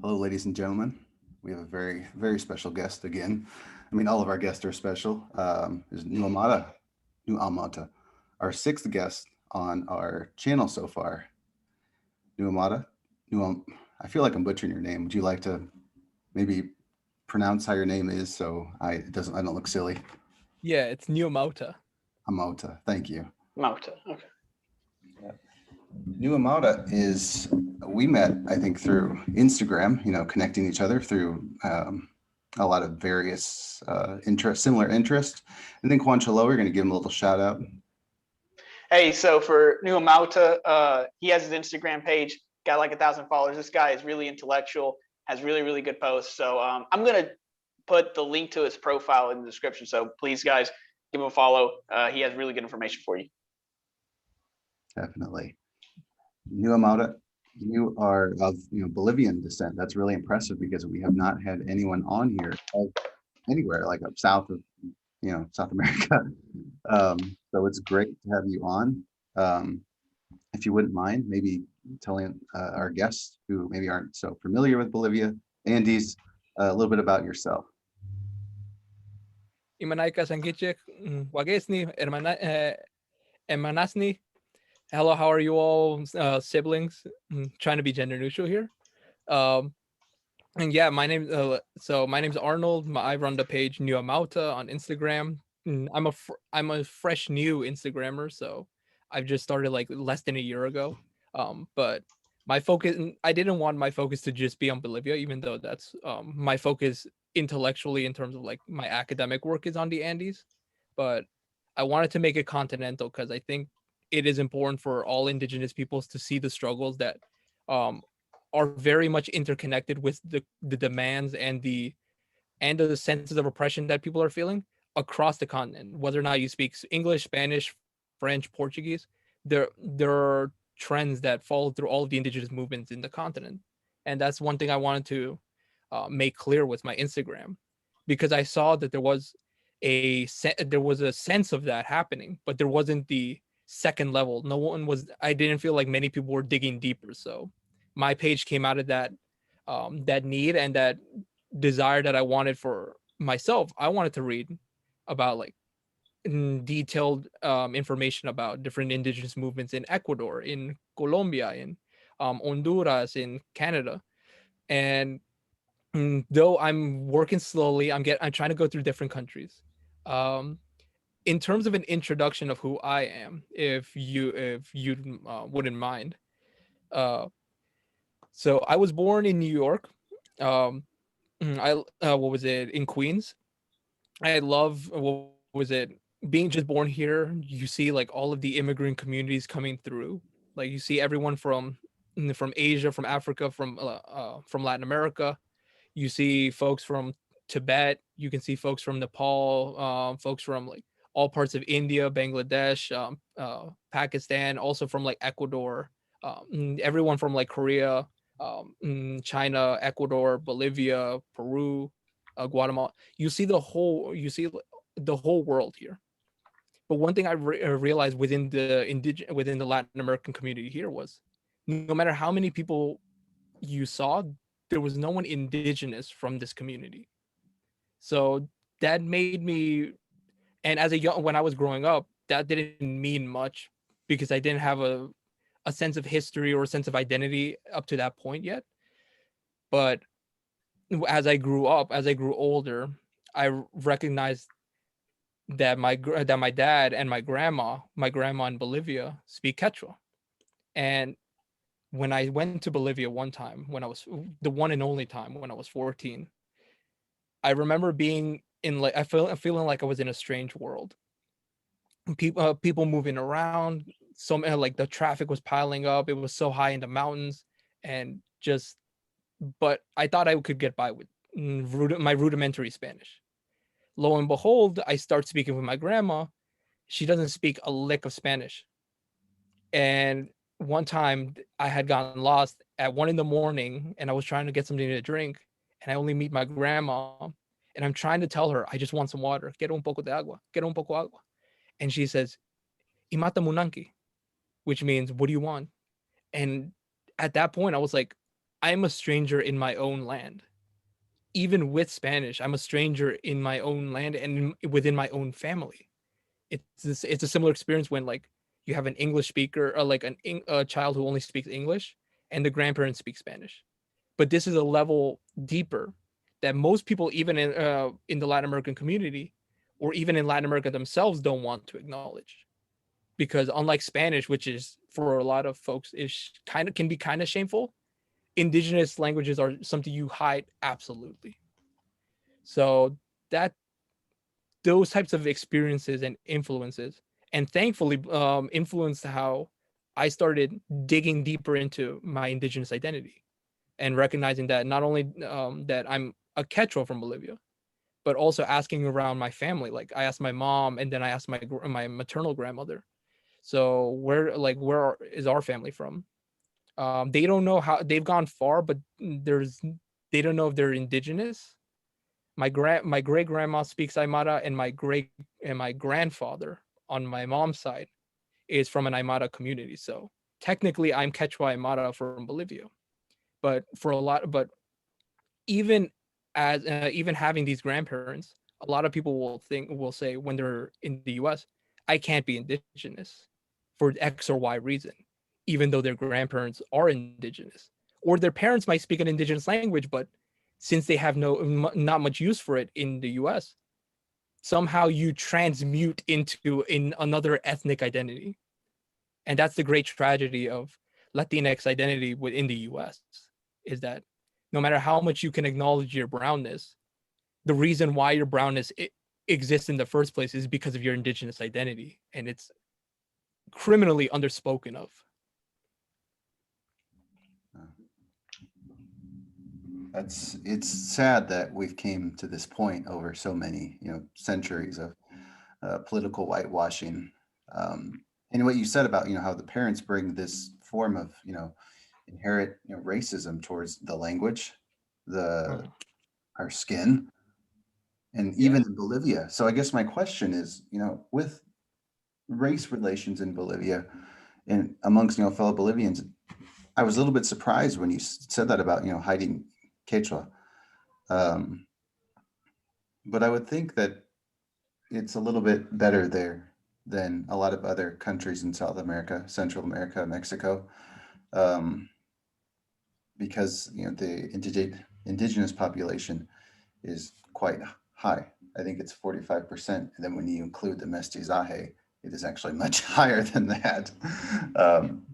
Hello, ladies and gentlemen. We have a very, very special guest again. I mean, all of our guests are special. Is New Amauta, our sixth guest on our channel so far. New Amauta, New I feel like I'm butchering your name. Would you like to maybe pronounce how your name is so I don't look silly? Yeah, it's Amauta. Amauta, thank you. Mauta. Okay. New Amauta is we met, I think, through Instagram. Connecting each other through a lot of various similar interests. I think Juan Chalo, we're going to give him a little shout out. Hey, so for New Amauta, he has his Instagram page, got like 1,000 followers. This guy is really intellectual, has really, really good posts. So I'm going to put the link to his profile in the description. So please, guys, give him a follow. He has really good information for you. Definitely. New Amauta, you are of Bolivian descent. That's really impressive because we have not had anyone on here anywhere like up south of South America. So it's great to have you on. If you wouldn't mind, maybe telling our guests who maybe aren't so familiar with Bolivia, Andes, a little bit about yourself. Imanaika Sangichik, Wagesni, Emanasni. Hello, how are you all, siblings? Trying to be gender neutral here. And yeah, my name's Arnold. I run the page New Amauta on Instagram. I'm a fresh new Instagrammer, so I've just started like less than a year ago. But my focus, I didn't want my focus to just be on Bolivia, even though that's my focus intellectually in terms of like my academic work is on the Andes. But I wanted to make it continental because I think it is important for all indigenous peoples to see the struggles that are very much interconnected with the demands and the senses of oppression that people are feeling across the continent. Whether or not you speak English, Spanish, French, Portuguese, there are trends that follow through all of the indigenous movements in the continent, and that's one thing I wanted to make clear with my Instagram, because I saw that there was a sense of that happening, but there wasn't the second level. No one was. I didn't feel like many people were digging deeper, so my page came out of that that need and that desire that I wanted for myself. I wanted to read about like detailed information about different indigenous movements in Ecuador, in Colombia, in Honduras, in Canada, and though I'm working slowly, I'm trying to go through different countries. Um, in terms of an introduction of who I am, if you wouldn't mind, uh, so I was born in New York. Um, I what was it, in Queens? I love, what was it, being just born here. You see like all of the immigrant communities coming through. Like you see everyone from Asia, from Africa, from Latin America. You see folks from Tibet. You can see folks from Nepal, folks from like all parts of India, Bangladesh, Pakistan, also from like Ecuador, everyone from like Korea, China, Ecuador, Bolivia, Peru, Guatemala. You see the whole world here. But one thing I realized within the Latin American community here was, no matter how many people you saw, there was no one indigenous from this community. So that made me, and when I was growing up, that didn't mean much because I didn't have a sense of history or a sense of identity up to that point yet. But as I grew up, as I grew older, I recognized that my dad and my grandma in Bolivia speak Quechua. And when I went to Bolivia one time, when I was the one and only time when I was 14, I remember being in like feeling like I was in a strange world. People moving around, like the traffic was piling up. It was so high in the mountains, and just, but I thought I could get by with my rudimentary Spanish. Lo and behold, I start speaking with my grandma. She doesn't speak a lick of Spanish. And one time I had gotten lost at 1 a.m. and I was trying to get something to drink, and I only meet my grandma, and I'm trying to tell her, I just want some water. Quiero un poco de agua. Quiero un poco agua. And she says, Imata munanki, which means, what do you want? And at that point I was like, I'm a stranger in my own land. Even with Spanish, I'm a stranger in my own land and within my own family. It's a similar experience when like you have an English speaker or like a child who only speaks English and the grandparents speak Spanish. But this is a level deeper that most people, even in the Latin American community, or even in Latin America themselves, don't want to acknowledge, because unlike Spanish, which is for a lot of folks is kind of can be kind of shameful, indigenous languages are something you hide absolutely. So that those types of experiences and influences, and thankfully influenced how I started digging deeper into my indigenous identity and recognizing that not only that I'm a Quechua from Bolivia, but also asking around my family. Like I asked my mom, and then I asked my maternal grandmother. So where is our family from? They don't know how they've gone far, but they don't know if they're indigenous. My great grandma speaks Aymara, and my grandfather on my mom's side is from an Aymara community. So technically, I'm Quechua Aymara from Bolivia. But even even having these grandparents, a lot of people will say when they're in the U.S., I can't be indigenous for X or Y reason, even though their grandparents are indigenous, or their parents might speak an indigenous language, but since they have not much use for it in the U.S., somehow you transmute into in another ethnic identity, and that's the great tragedy of Latinx identity within the U.S. is that no matter how much you can acknowledge your brownness, the reason why your brownness exists in the first place is because of your indigenous identity, and it's criminally underspoken of. It's sad that we've came to this point over so many, centuries of political whitewashing. And what you said about, how the parents bring this form of, inherent, racism towards the language, the our skin, and even in Bolivia. So I guess my question is, with race relations in Bolivia and amongst, fellow Bolivians, I was a little bit surprised when you said that about, hiding Quechua. Um, but I would think that it's a little bit better there than a lot of other countries in South America, Central America, Mexico, um, because the indigenous population is quite high. I think it's 45%, and then when you include the mestizaje, it is actually much higher than that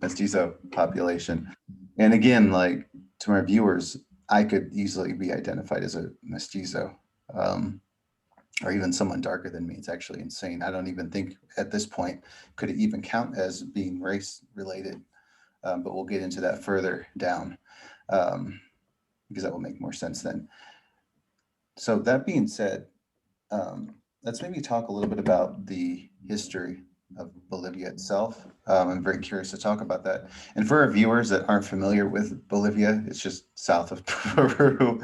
mestizo population. And again, like to our viewers, I could easily be identified as a mestizo. Or even someone darker than me. It's actually insane. I don't even think at this point could it even count as being race related. But we'll get into that further down because that will make more sense then. So that being said, let's maybe talk a little bit about the history of Bolivia itself. I'm very curious to talk about that. And for our viewers that aren't familiar with Bolivia, it's just south of Peru.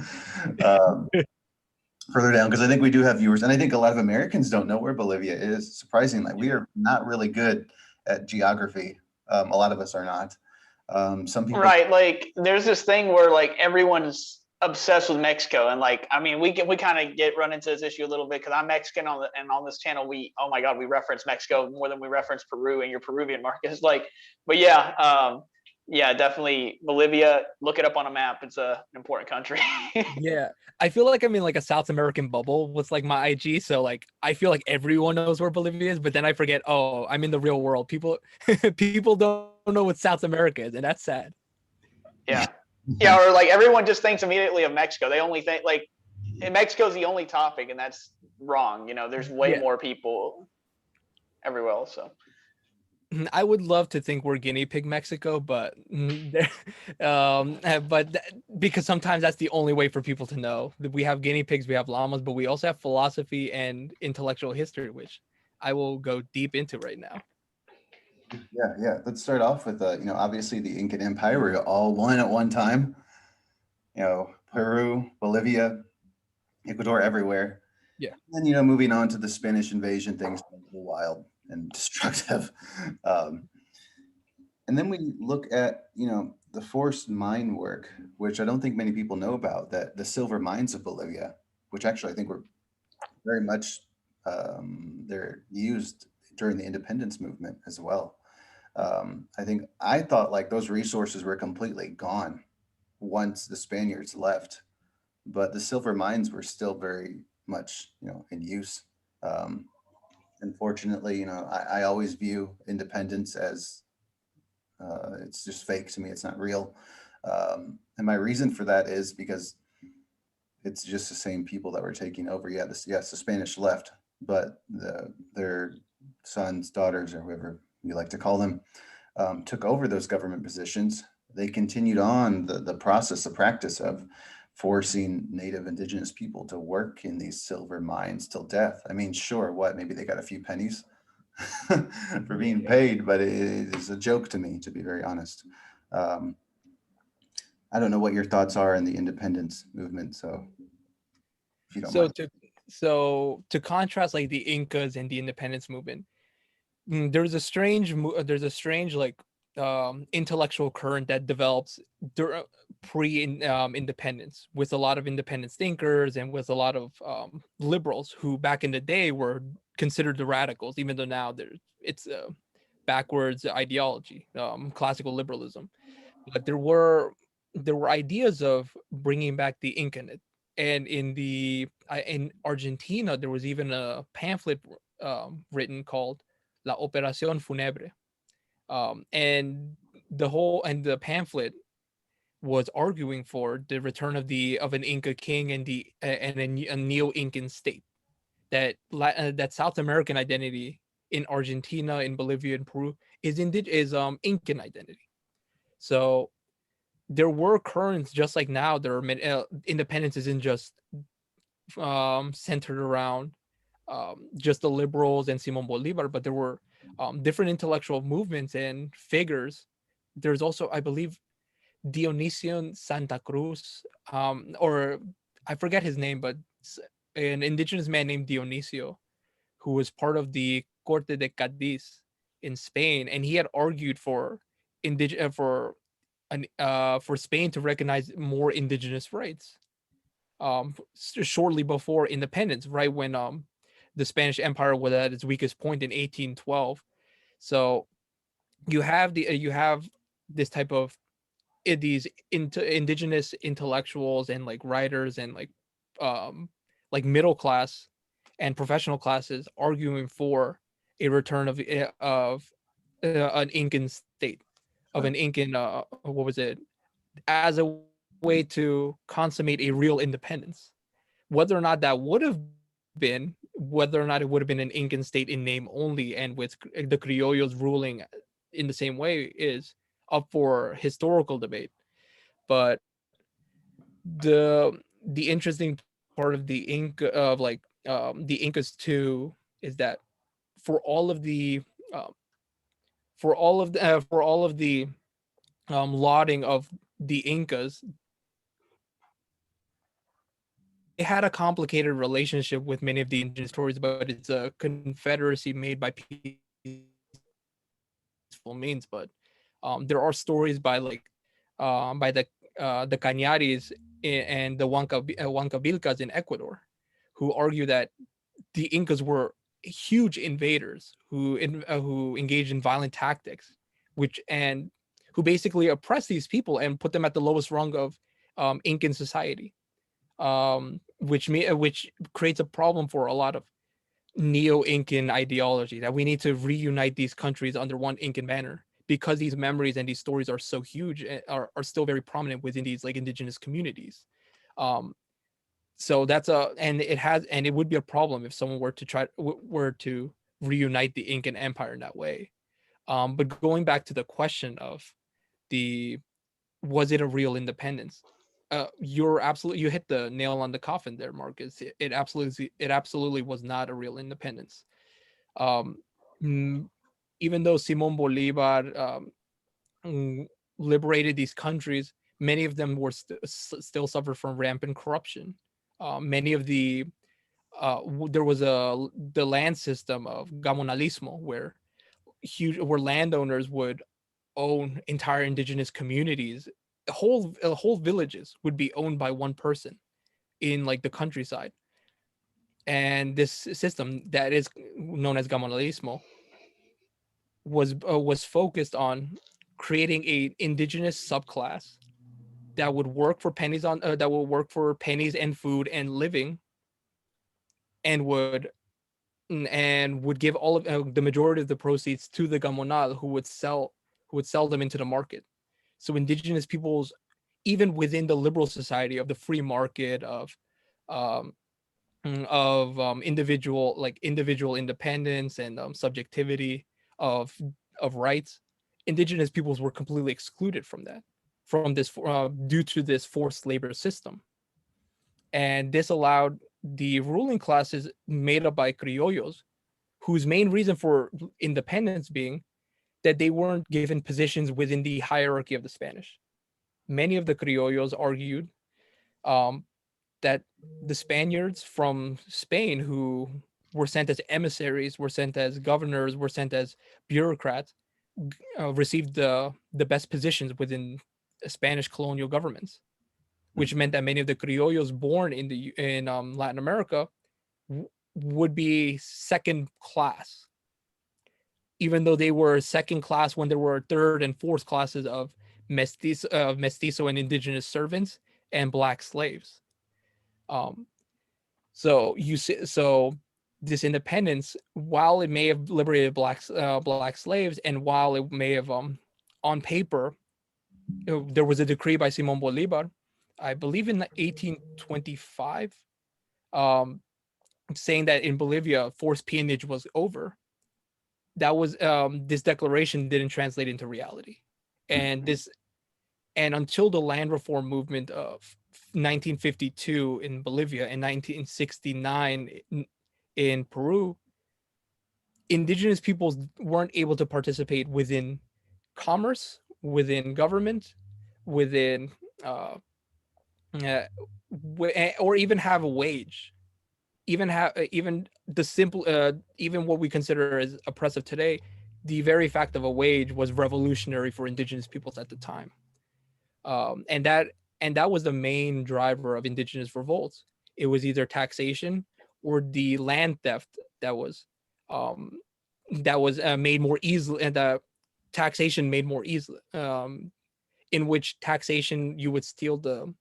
Further down, because I think we do have viewers, and I think a lot of Americans don't know where Bolivia is. Surprisingly, we are not really good at geography. A lot of us are not. Some people, Right, like there's this thing where like everyone's obsessed with Mexico, and like I mean we kind of run into this issue a little bit because I'm Mexican and on this channel oh my god, we reference Mexico more than we reference Peru, and your Peruvian Marcus. Like, but yeah, definitely Bolivia. Look it up on a map. It's an important country. Yeah, I feel like I'm in like a South American bubble with like my IG. So like I feel like everyone knows where Bolivia is, but then I forget, oh, I'm in the real world. People don't know what South America is, and that's sad. Yeah, yeah, or like everyone just thinks immediately of Mexico. They only think like Mexico's the only topic, and that's wrong. There's way more people everywhere else. So I would love to think we're guinea pig Mexico, but because sometimes that's the only way for people to know that we have guinea pigs, we have llamas, but we also have philosophy and intellectual history, which I will go deep into right now. yeah. Let's start off with, obviously the Incan Empire. We're all one at one time. Peru, Bolivia, Ecuador, everywhere. Yeah. And then, moving on to the Spanish invasion, things a little wild and destructive. And then we look at, the forced mine work, which I don't think many people know about, that the silver mines of Bolivia, which actually I think were very much they're used during the independence movement as well. I thought like those resources were completely gone once the Spaniards left, but the silver mines were still very much, in use. Um, Unfortunately, I always view independence as it's just fake to me. It's not real. And my reason for that is because it's just the same people that were taking over. Yeah, yes, the Spanish left, but their sons, daughters, or whoever you like to call them, took over those government positions. They continued on the process, the practice of forcing native indigenous people to work in these silver mines till death. I mean, sure, what, maybe they got a few pennies for being paid, but it is a joke to me, to be very honest. Um, I don't know what your thoughts are in the independence movement, so if you don't So mind. to contrast like the Incas and the independence movement, there's a strange like intellectual current that develops independence, with a lot of independence thinkers and with a lot of liberals who back in the day were considered the radicals, even though now it's a backwards ideology, classical liberalism. But there were ideas of bringing back the Incanate, and in Argentina there was even a pamphlet written called La Operación Funebre, and the pamphlet was arguing for the return of an Inca king and a neo-Incan state, that South American identity in Argentina, in Bolivia, and Peru is Incan identity. So there were currents, just like now there are independence isn't just centered around just the liberals and Simon Bolivar, but there were different intellectual movements and figures. There's also, I believe, Dionysian Santa Cruz, or I forget his name, but an indigenous man named Dionisio, who was part of the Corte de Cadiz in Spain, and he had argued for for Spain to recognize more indigenous rights, shortly before independence, right when the Spanish Empire was at its weakest point in 1812. So you have this type of these indigenous intellectuals and like writers and like middle class and professional classes arguing for a return of an Incan state, of Sure. an Incan what was it, as a way to consummate a real independence. Whether or not that would have been, whether or not it would have been an Incan state in name only, and with the criollos ruling in the same way, is up for historical debate. But the interesting part of the the Incas too is that for all of the uh, for all of the lauding of the Incas, it had a complicated relationship with many of the indigenous stories, but it's a confederacy made by peaceful means. But there are stories by the Cañaris and the Huancabilcas in Ecuador, who argue that the Incas were huge invaders who engaged in violent tactics, and who basically oppressed these people and put them at the lowest rung of Incan society, which creates a problem for a lot of neo-Incan ideology, that we need to reunite these countries under one Incan banner, because these memories and these stories are so huge and are still very prominent within these like indigenous communities. Um, so it would be a problem if someone were to reunite the Incan Empire in that way. But going back to the question of the was it a real independence? You hit the nail on the coffin there, Marcus. It absolutely was not a real independence. Um, mm, Even though Simon Bolivar mm, liberated these countries, many of them still suffer from rampant corruption. Many of there was the land system of gamonalismo, where landowners would own entire indigenous communities. Whole villages would be owned by one person in like the countryside. And this system that is known as gamonalismo was focused on creating a indigenous subclass that would work for pennies on that would work for pennies and food and living, and would give all of the majority of the proceeds to the gamonal, who would sell them into the market. So indigenous peoples, even within the liberal society of the free market um, individual independence and subjectivity of rights, indigenous peoples were completely excluded from that, from this due to this forced labor system. And this allowed the ruling classes, made up by criollos, whose main reason for independence being that they weren't given positions within the hierarchy of the Spanish. Many of the criollos argued um, that the Spaniards from Spain, who were sent as emissaries, were sent as governors, were sent as bureaucrats, received the best positions within Spanish colonial governments, which meant that many of the criollos born in Latin America would be second class, even though they were second class when there were third and fourth classes of mestizo and indigenous servants and black slaves. Um, so this independence, while it may have liberated black slaves, and while it may have on paper, there was a decree by Simon Bolivar, I believe in 1825, um, saying that in Bolivia forced peonage was over. That was this declaration didn't translate into reality, and until the land reform movement of 1952 in Bolivia and 1969 in Peru, indigenous peoples weren't able to participate within commerce, within government, within uh, or even have a wage, even the simple even what we consider as oppressive today. The very fact of a wage was revolutionary for indigenous peoples at the time, and that was the main driver of indigenous revolts. It was either taxation or the land theft that was um, made more easily, and taxation made more easily, in which taxation you would steal the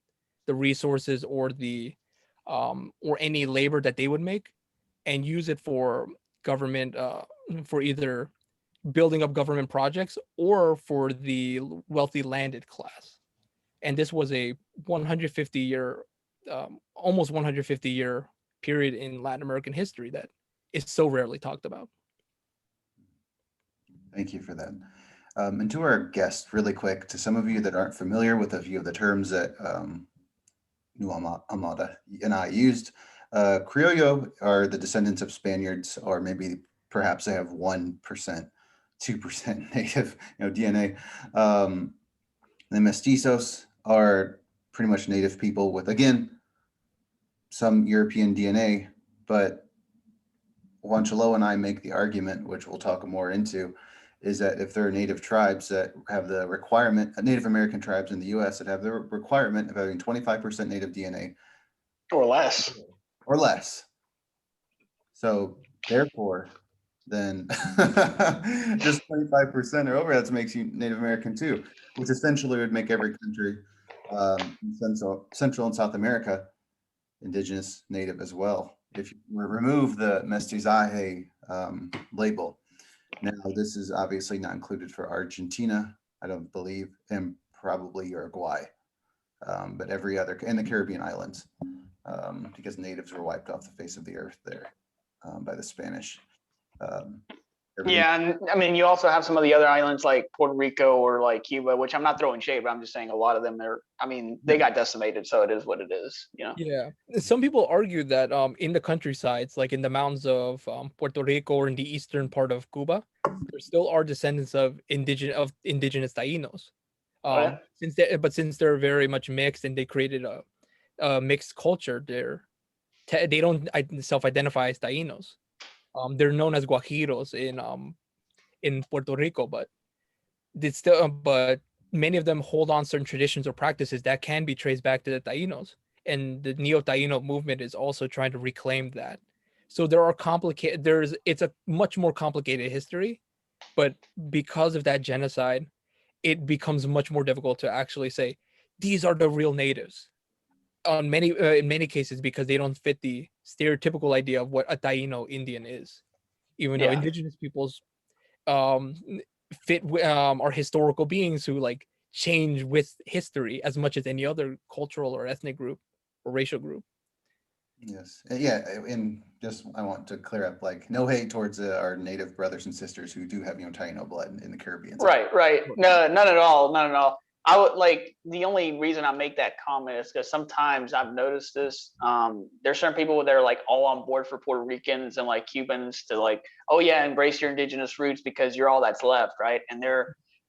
resources or any labor that they would make and use it for government, for either building up government projects or for the wealthy landed class. And this was a 150-year, almost 150-year period in Latin American history that is so rarely talked about. Thank you for that. And to our guests, really quick, to some of you that aren't familiar with a few of the terms that Amauta and I used, Criollo are the descendants of Spaniards, or maybe perhaps they have 1%, 2% native, DNA. The Mestizos are pretty much native people with, again, some European DNA, but Juanchalo and I make the argument, which we'll talk more into, is that if there are native tribes that have the requirement, Native American tribes in the US that have the requirement of having 25% native DNA or less. Or less. So therefore, then just 25% or over, that makes you Native American too, which essentially would make every country in Central and South America indigenous native as well. If you remove the mestizaje label. Now, this is obviously not included for Argentina, I don't believe, and probably Uruguay, but every other, and the Caribbean islands, because natives were wiped off the face of the earth there by the Spanish. Yeah, and I mean, you also have some of the other islands like Puerto Rico or like Cuba, which I'm not throwing shade, but I'm just saying a lot of them they got decimated, so it is what it is, you know? Yeah. Some people argue that in the countrysides, like in the mountains of Puerto Rico or in the eastern part of Cuba, there still are descendants of indigenous Taínos. Oh, yeah? Since they're very much mixed and they created a mixed culture, they don't self-identify as Taínos. They're known as Guajiros in Puerto Rico, but it's still, but many of them hold on certain traditions or practices that can be traced back to the Tainos, and the Neo-Taino movement is also trying to reclaim that. So there are complicated. It's a much more complicated history, but because of that genocide, it becomes much more difficult to actually say these are the real natives. On many in many cases, because they don't fit the stereotypical idea of what a Taino Indian is, even though Yeah. indigenous peoples um are historical beings who like change with history as much as any other cultural or ethnic group or racial group. Yes. Yeah. And just I want to clear up, like, no hate towards our native brothers and sisters who do have, Taino blood in the Caribbean. Right. No, none at all. None at all. I would like the only reason I make that comment is because sometimes I've noticed this. There's certain people that are like all on board for Puerto Ricans and like Cubans to like, oh yeah, embrace your indigenous roots because you're all that's left, right? And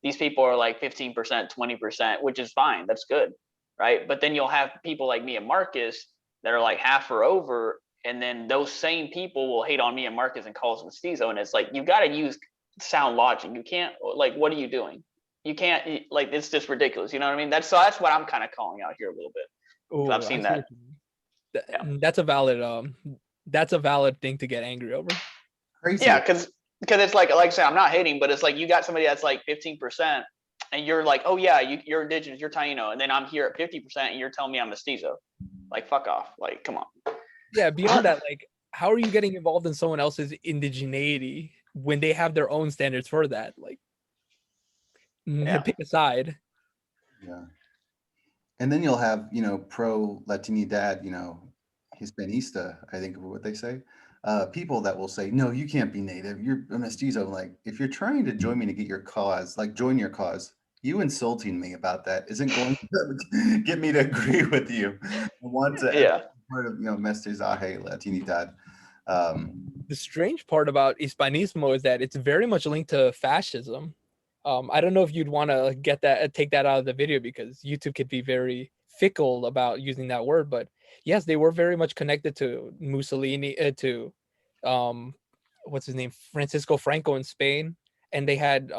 these people are like 15%, 20%, which is fine. That's good, right? But then you'll have people like me and Marcus that are like half or over, and then those same people will hate on me and Marcus and call us mestizo, and it's like you got to use sound logic. You can't like, what are you doing? You can't like, it's just ridiculous. You know what I mean? That's what I'm kind of calling out here a little bit. Oh, I've I seen see that. what you mean. Yeah. That's a valid thing to get angry over. Crazy. Yeah, because it's like I said, I'm not hating, but it's like you got somebody that's like 15%, and you're like, oh yeah, you're indigenous, you're Taino, and then I'm here at 50%, and you're telling me I'm mestizo. Like, fuck off. Like, come on. Yeah, beyond that, like, how are you getting involved in someone else's indigeneity when they have their own standards for that? Like, Yeah. pick a side. Yeah. And then you'll have, pro Latinidad, Hispanista, I think of what they say. People that will say, no, you can't be native. You're a mestizo. Like, if you're trying to join me to get your cause, like join your cause, you insulting me about that isn't going to get me to agree with you. I want to Yeah. part of, Mestizaje, Latinidad. The strange part about Hispanismo is that it's very much linked to fascism. I don't know if you'd want to take that out of the video because YouTube could be very fickle about using that word, but yes, they were very much connected to Mussolini, to um, what's his name, Francisco Franco in Spain, and they had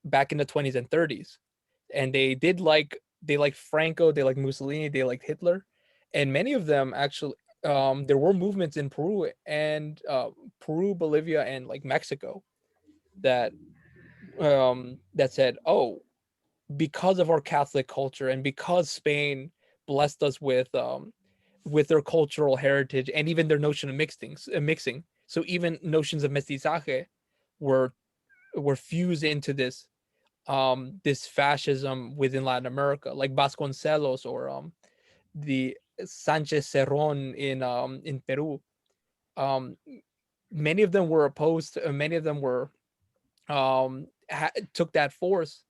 back in the 20s and 30s, and they liked Franco, they liked Mussolini, they liked Hitler, and many of them actually there were movements in Peru, Bolivia, and like Mexico that that said, oh, because of our Catholic culture and because Spain blessed us with their cultural heritage and even their notion of mixing. So even notions of mestizaje were fused into this fascism within Latin America, like Vasconcelos or the Sanchez Cerron in Peru. Um, Many of them were opposed. Many of them were took that force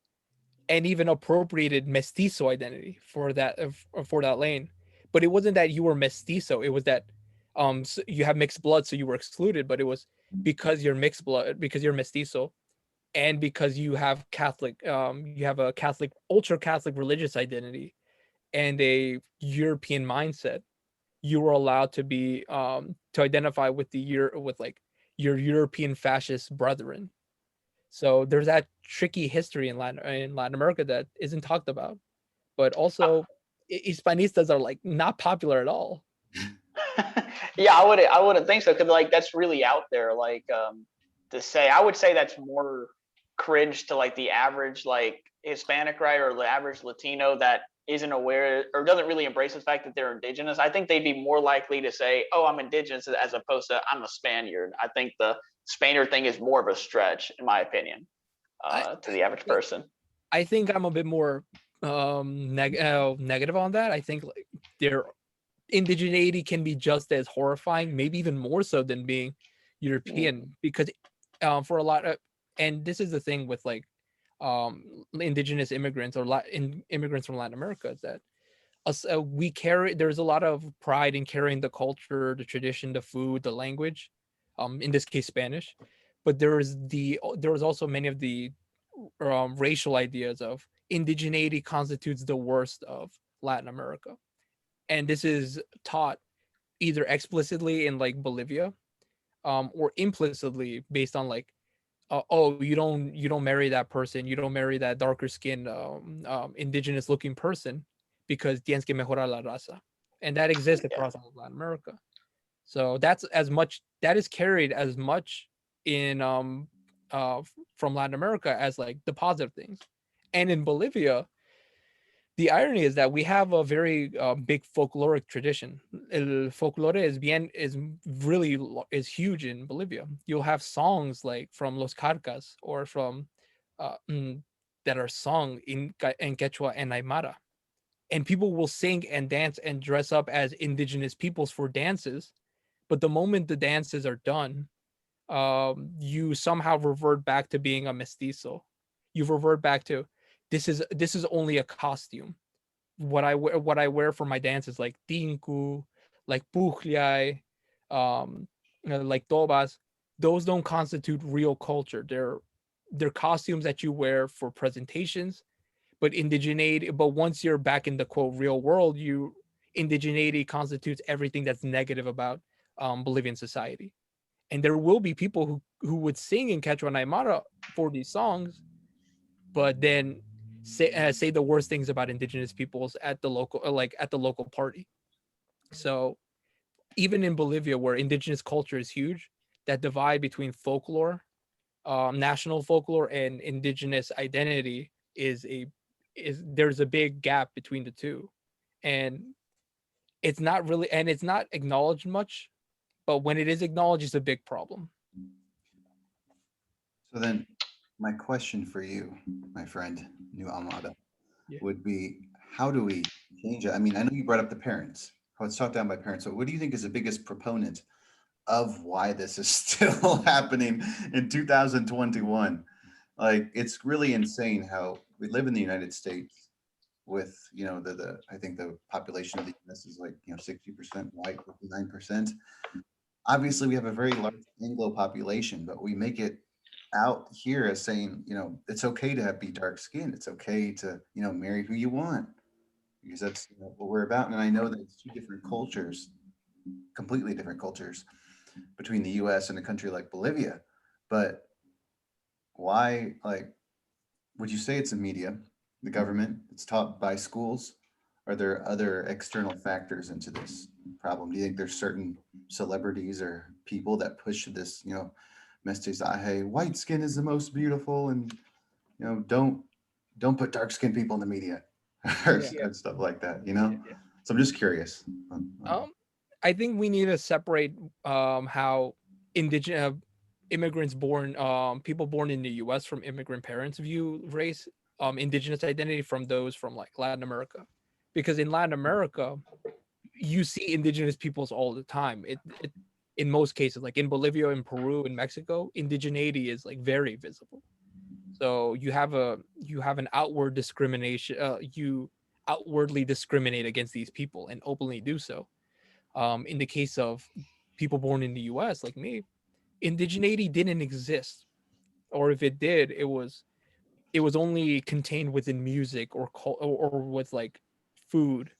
and even appropriated mestizo identity for that lane. But it wasn't that you were mestizo; it was that so you have mixed blood, so you were excluded. But it was because you're mixed blood, because you're mestizo, and because you have you have a Catholic, ultra Catholic religious identity and a European mindset. You were allowed to be to identify with like your European fascist brethren. So there's that tricky history in Latin America that isn't talked about. But also, Hispanistas are like not popular at all. Yeah, I wouldn't think so, because like that's really out there. Like, to say, I would say that's more cringe to like the average like Hispanic, right, or the average Latino that isn't aware or doesn't really embrace the fact that they're indigenous. I think they'd be more likely to say, oh, I'm indigenous, as opposed to I'm a Spaniard. I think the Spaniard thing is more of a stretch, in my opinion, to the average person. I think I'm a bit more negative on that. I think like their indigeneity can be just as horrifying, maybe even more so than being European, because for a lot of, and this is the thing with like indigenous immigrants or immigrants from Latin America, is that there's a lot of pride in carrying the culture, the tradition, the food, the language, in this case Spanish, but there was also many of the racial ideas of indigeneity constitutes the worst of Latin America, and this is taught either explicitly in like Bolivia, or implicitly based on like oh, you don't marry that person, you don't marry that darker skinned indigenous looking person because tienes que mejorar la raza, and that exists Yeah. across all of Latin America. So that's as much, that is carried as much in from Latin America as like the positive things. And in Bolivia, the irony is that we have a very big folkloric tradition. El folklore is huge in Bolivia. You'll have songs like from Los Carcas or from uh, mm, that are sung in Quechua and Aymara, and people will sing and dance and dress up as indigenous peoples for dances. But the moment the dances are done, you somehow revert back to being a mestizo. You revert back to this is only a costume. What I wear for my dances like tinku, like puchliai, like tobas, those don't constitute real culture. They're costumes that you wear for presentations, but indigeneity. But once you're back in the quote real world, you indigeneity constitutes everything that's negative about Bolivian society. And there will be people who would sing in Quechua and Aymara for these songs, but then say the worst things about indigenous peoples at the local like at the local party. So even in Bolivia, where indigenous culture is huge, that divide between folklore, national folklore, and indigenous identity is there's a big gap between the two, and it's not acknowledged much. But when it is acknowledged, it's a big problem. So then my question for you, my friend, New Amauta, Yeah. would be how do we change it? I mean, I know you brought up the parents, how it's taught down by parents. So what do you think is the biggest proponent of why this is still happening in 2021? Like, it's really insane how we live in the United States with, you know, the I think the population of the US is like, you know, 60% white, 59%. Obviously, we have a very large Anglo population, but we make it out here as saying, you know, it's okay to be dark skinned. It's okay to, you know, marry who you want because that's, you know, what we're about. And I know that it's two different cultures, completely different cultures between the US and a country like Bolivia. But why, like, would you say it's the media, the government, it's taught by schools? Are there other external factors into this problem? Do you think there's certain celebrities or people that push this, you know, mestizaje, white skin is the most beautiful, and you know, don't put dark skinned people in the media or Yeah. stuff like that, you know? Yeah. So I'm just curious. I think we need to separate how indigenous immigrants born people born in the US from immigrant parents view race, indigenous identity from those from like Latin America. Because in Latin America, you see indigenous peoples all the time. It in most cases, like in Bolivia, in Peru, in Mexico, indigeneity is like very visible. So you have an outward discrimination. You outwardly discriminate against these people and openly do so. In the case of people born in the US, like me, indigeneity didn't exist, or if it did, it was only contained within music or with like food,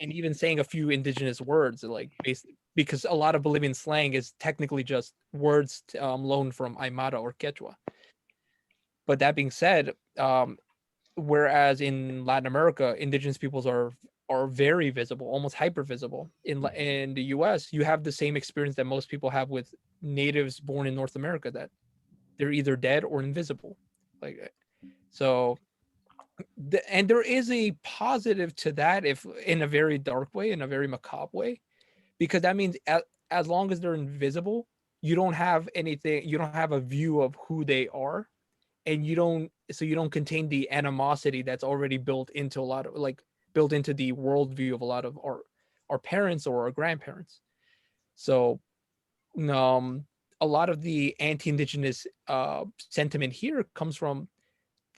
and even saying a few indigenous words, like because a lot of Bolivian slang is technically just words loaned from Aymara or Quechua. But that being said, whereas in Latin America, indigenous peoples are very visible, almost hyper visible. In the US, you have the same experience that most people have with natives born in North America, that they're either dead or invisible. Like so and there is a positive to that, if in a very dark way, in a very macabre way, because that means as long as they're invisible, you don't have anything, you don't have a view of who they are, and you don't contain the animosity that's already built into a lot of like built into the worldview of a lot of our parents or our grandparents. So a lot of the anti-indigenous sentiment here comes from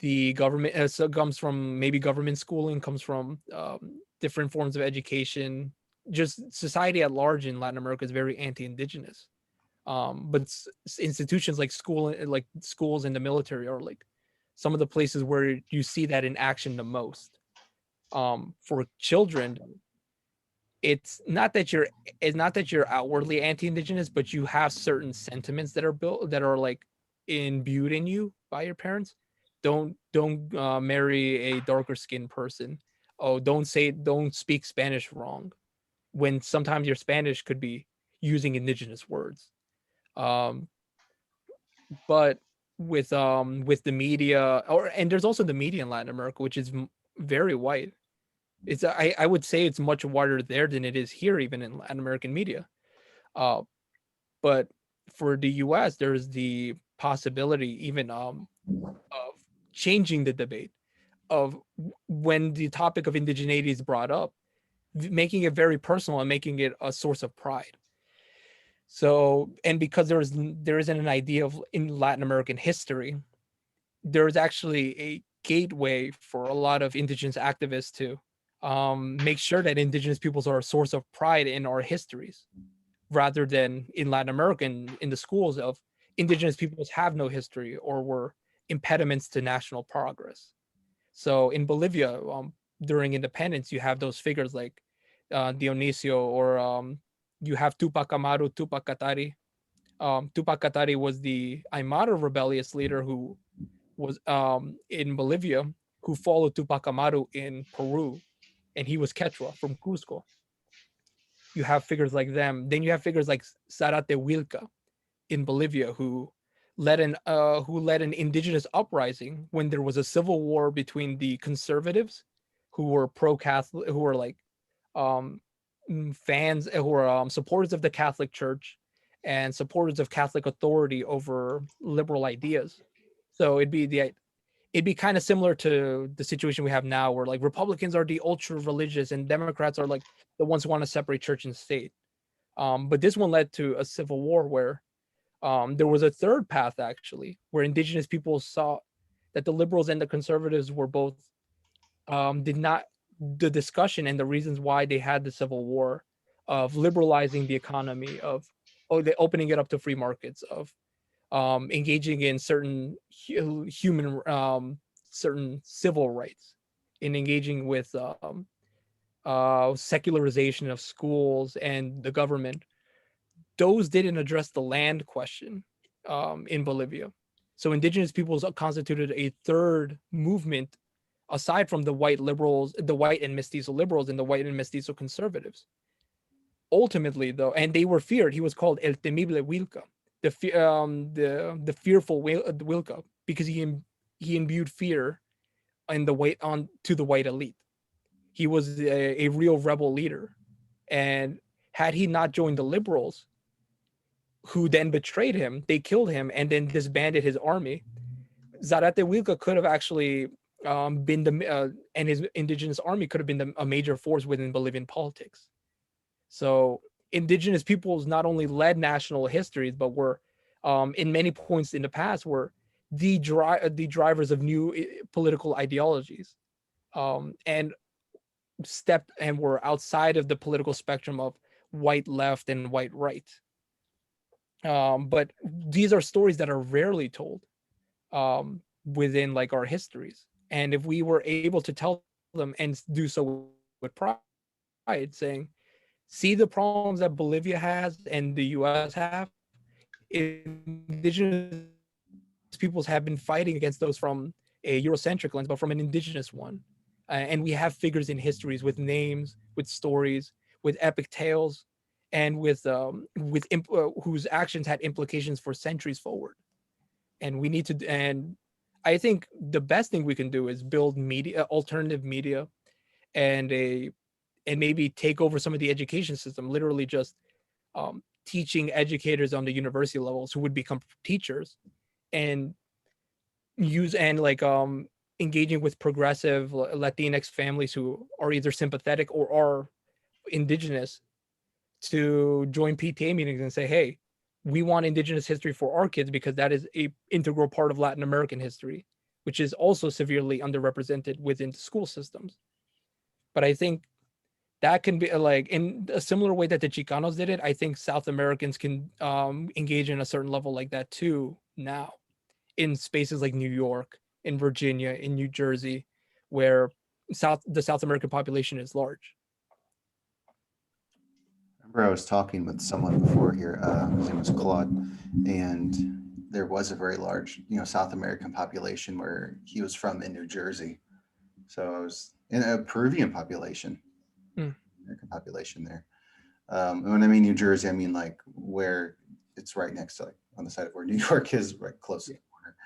the government. So comes from maybe government schooling, comes from different forms of education. Just society at large in Latin America is very anti-indigenous. But institutions like schools and the military are like some of the places where you see that in action the most. For children, it's not that you're outwardly anti-indigenous, but you have certain sentiments that are built that are like imbued in you by your parents. Don't marry a darker skinned person. Oh, don't speak Spanish wrong, when sometimes your Spanish could be using indigenous words. Um, but with the media, or and there's also the media in Latin America, which is very white. I would say it's much wider there than it is here, even in Latin American media. Uh, but for the U.S., there's the possibility even of changing the debate of when the topic of indigeneity is brought up, making it very personal and making it a source of pride. So, and because there isn't an idea of in Latin American history, there's actually a gateway for a lot of indigenous activists to make sure that indigenous peoples are a source of pride in our histories, rather than in Latin America in the schools of indigenous peoples have no history or were impediments to national progress. So in Bolivia, during independence, you have those figures like Dionisio, or you have Tupac Amaru, Tupac Katari. Tupac Katari was the Aymara rebellious leader who was in Bolivia, who followed Tupac Amaru in Peru, and he was Quechua from Cusco. You have figures like them. Then you have figures like Zarate Wilca in Bolivia, who led an indigenous uprising when there was a civil war between the conservatives, who were pro-Catholic, who were like um, fans, who were supporters of the Catholic Church and supporters of Catholic authority over liberal ideas. So it'd be kind of similar to the situation we have now, where like Republicans are the ultra religious and Democrats are like the ones who want to separate church and state. But this one led to a civil war where there was a third path, actually, where indigenous people saw that the liberals and the conservatives were both did not the discussion and the reasons why they had the civil war of liberalizing the economy, of they opening it up to free markets, of engaging in certain human certain civil rights, in engaging with secularization of schools and the government. Those didn't address the land question in Bolivia. So indigenous peoples constituted a third movement aside from the white liberals, the white and mestizo liberals, and the white and mestizo conservatives. Ultimately, though, and they were feared. He was called El Temible Wilca, the fearful Wilca, because he imbued fear in the white on to the white elite. He was a real rebel leader, and had he not joined the liberals, who then betrayed him, they killed him and then disbanded his army. Zarate Wilca could have actually been and his indigenous army could have been a major force within Bolivian politics. So indigenous peoples not only led national histories, but were in many points in the past were the drivers of new political ideologies, and stepped and were outside of the political spectrum of white left and white right. But these are stories that are rarely told within like our histories. And if we were able to tell them and do so with pride, saying, see the problems that Bolivia has and the US have, indigenous peoples have been fighting against those from a Eurocentric lens, but from an indigenous one. And we have figures in histories with names, with stories, with epic tales, and whose actions had implications for centuries forward. And we need to, and I think the best thing we can do is build media, alternative media, and maybe take over some of the education system. Literally, just teaching educators on the university levels who would become teachers, and like engaging with progressive Latinx families who are either sympathetic or are indigenous, to join PTA meetings and say, hey, we want indigenous history for our kids because that is a integral part of Latin American history, which is also severely underrepresented within school systems. But I think that can be like in a similar way that the Chicanos did it. I think South Americans can engage in a certain level like that too now, in spaces like New York, in Virginia, in New Jersey, where the South American population is large. I remember I was talking with someone before here, his name was Claude, and there was a very large, South American population where he was from in New Jersey. So I was in a Peruvian population, Mm. American population there. And when I mean New Jersey, I mean like where it's right next to, like on the side of where New York is, right close to the border.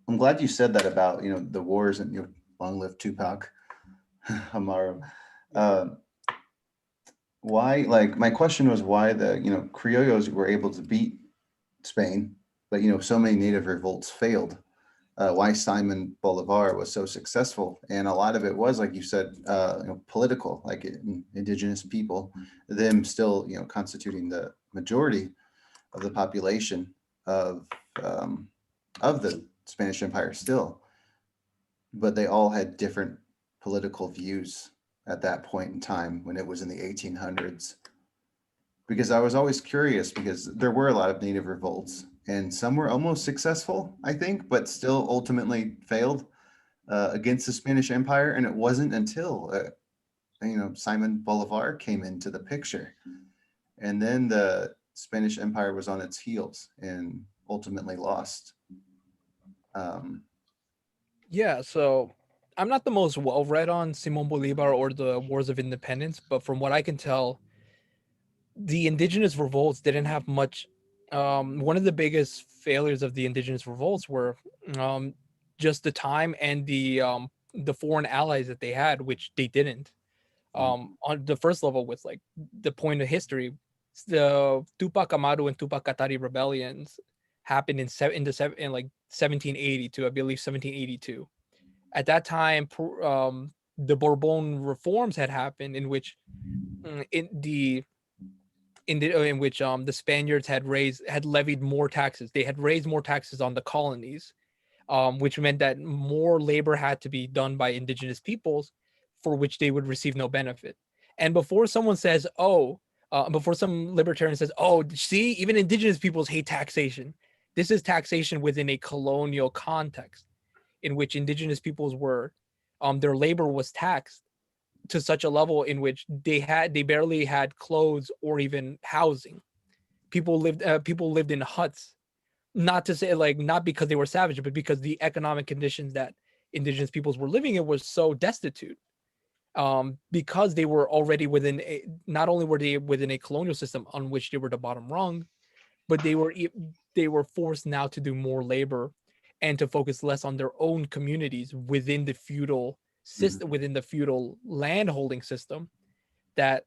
I'm glad you said that about, the wars and, long live Tupac Amaru. Why, like, my question was why the, criollos were able to beat Spain, but, so many native revolts failed. Why Simon Bolivar was so successful. And a lot of it was, like you said, political, like indigenous people, them still, constituting the majority of the population of the Spanish Empire still. But they all had different political views at that point in time when it was in the 1800s. Because I was always curious because there were a lot of native revolts and some were almost successful, I think, but still ultimately failed against the Spanish Empire. And it wasn't until, Simon Bolivar came into the picture. And then the Spanish Empire was on its heels and ultimately lost. Yeah, so I'm not the most well read on Simon Bolivar or the Wars of Independence, but from what I can tell, the indigenous revolts didn't have much. One of the biggest failures of the indigenous revolts were just the time and the foreign allies that they had, which they didn't. On the first level, with like the point of history, the Tupac Amaru and Tupac Katari rebellions happened in like 1780 to I believe 1782. At that time, the Bourbon reforms had happened, in which in which the Spaniards had levied more taxes. They had raised more taxes on the colonies, which meant that more labor had to be done by indigenous peoples, for which they would receive no benefit. And before someone says, "Oh," before some libertarian says, "Oh, see, even indigenous peoples hate taxation," this is taxation within a colonial context, in which indigenous peoples were, their labor was taxed to such a level in which they barely had clothes or even housing. People lived in huts, not to say, like, not because they were savage, but because the economic conditions that indigenous peoples were living in was so destitute. Because they were already not only were they within a colonial system on which they were the bottom rung, but they were forced now to do more labor and to focus less on their own communities within the feudal system, within the feudal land holding system, that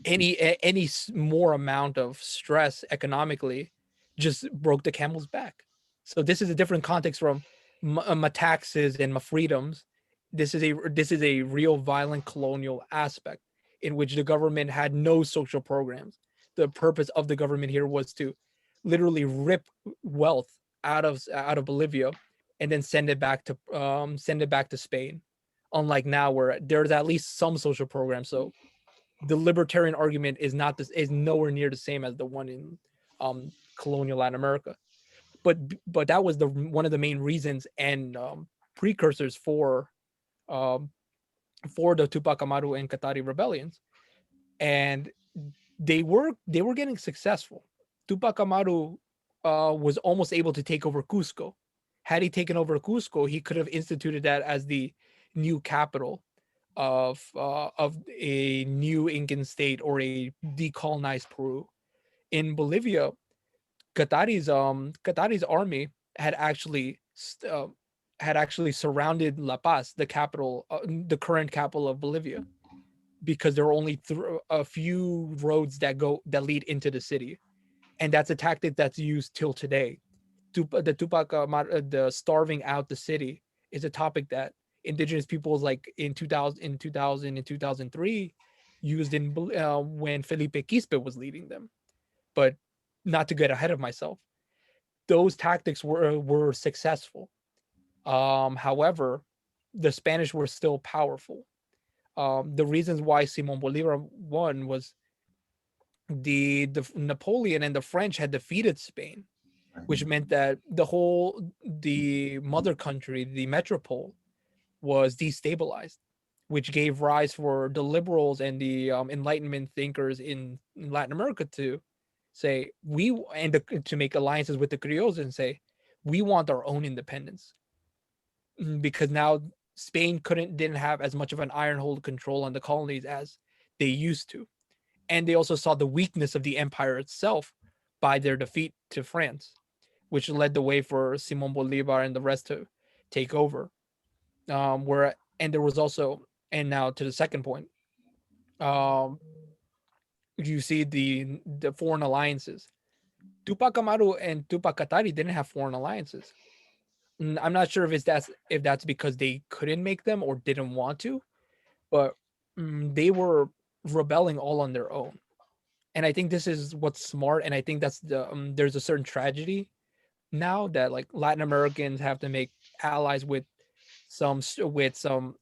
any more amount of stress economically just broke the camel's back. So this is a different context from my taxes and my freedoms. This is a real violent colonial aspect in which the government had no social programs. The purpose of the government here was to literally rip wealth out of Bolivia and then send it back to Spain. Unlike now, where there's at least some social programs. So the libertarian argument is nowhere near the same as the one in colonial Latin America. But that was the one of the main reasons and precursors um, for the Tupac Amaru and Katari rebellions, and they were getting successful. Tupac Amaru was almost able to take over Cusco. Had he taken over Cusco, he could have instituted that as the new capital of a new Incan state or a decolonized Peru. In Bolivia, Qatari's army had actually surrounded La Paz, the capital, the current capital of Bolivia, because there are only a few roads that lead into the city, and that's a tactic that's used till today. The starving out the city is a topic that indigenous peoples, like in 2000 and 2003, used when Felipe Quispe was leading them. But not to get ahead of myself, those tactics were successful. However, the Spanish were still powerful. The reasons why Simon Bolivar won was the Napoleon and the French had defeated Spain, which meant that the mother country, the metropole, was destabilized, which gave rise for the liberals and the Enlightenment thinkers in Latin America to say to make alliances with the criollos and say we want our own independence. Because now Spain didn't have as much of an iron hold control on the colonies as they used to. And they also saw the weakness of the empire itself by their defeat to France, which led the way for Simon Bolivar and the rest to take over. And there was also, and now to the second point, you see the foreign alliances. Tupac Amaru and Tupac Katari didn't have foreign alliances. I'm not sure if that's because they couldn't make them or didn't want to, but they were rebelling all on their own. And I think this is what's smart. And I think that's there's a certain tragedy now that like Latin Americans have to make allies with some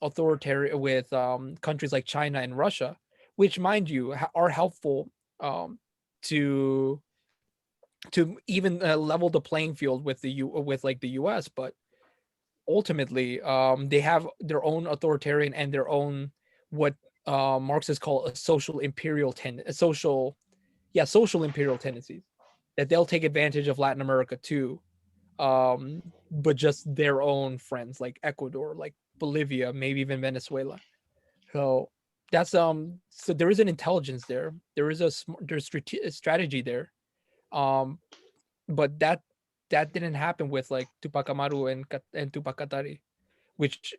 authoritarian with countries like China and Russia, which, mind you, are helpful um, to even level the playing field with with like the U.S. But ultimately, they have their own authoritarian and their own what Marxists call a social imperial social imperial tendencies that they'll take advantage of Latin America too, but just their own friends like Ecuador, like Bolivia, maybe even Venezuela. So that's so there is an intelligence there. There is there's strategy there. Um, but that didn't happen with like Tupac Amaru and Tupac Katari, which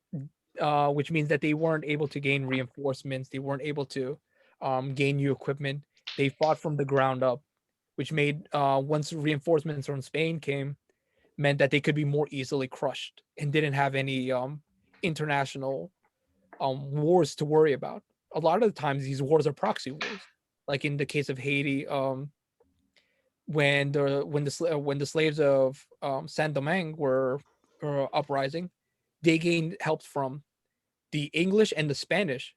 which means that they weren't able to gain reinforcements. They weren't able to gain new equipment. They fought from the ground up, which made once reinforcements from Spain came, meant that they could be more easily crushed and didn't have any international wars to worry about. A lot of the times, these wars are proxy wars, like in the case of Haiti, when the slaves of Saint Domingue were uprising, they gained help from the English and the Spanish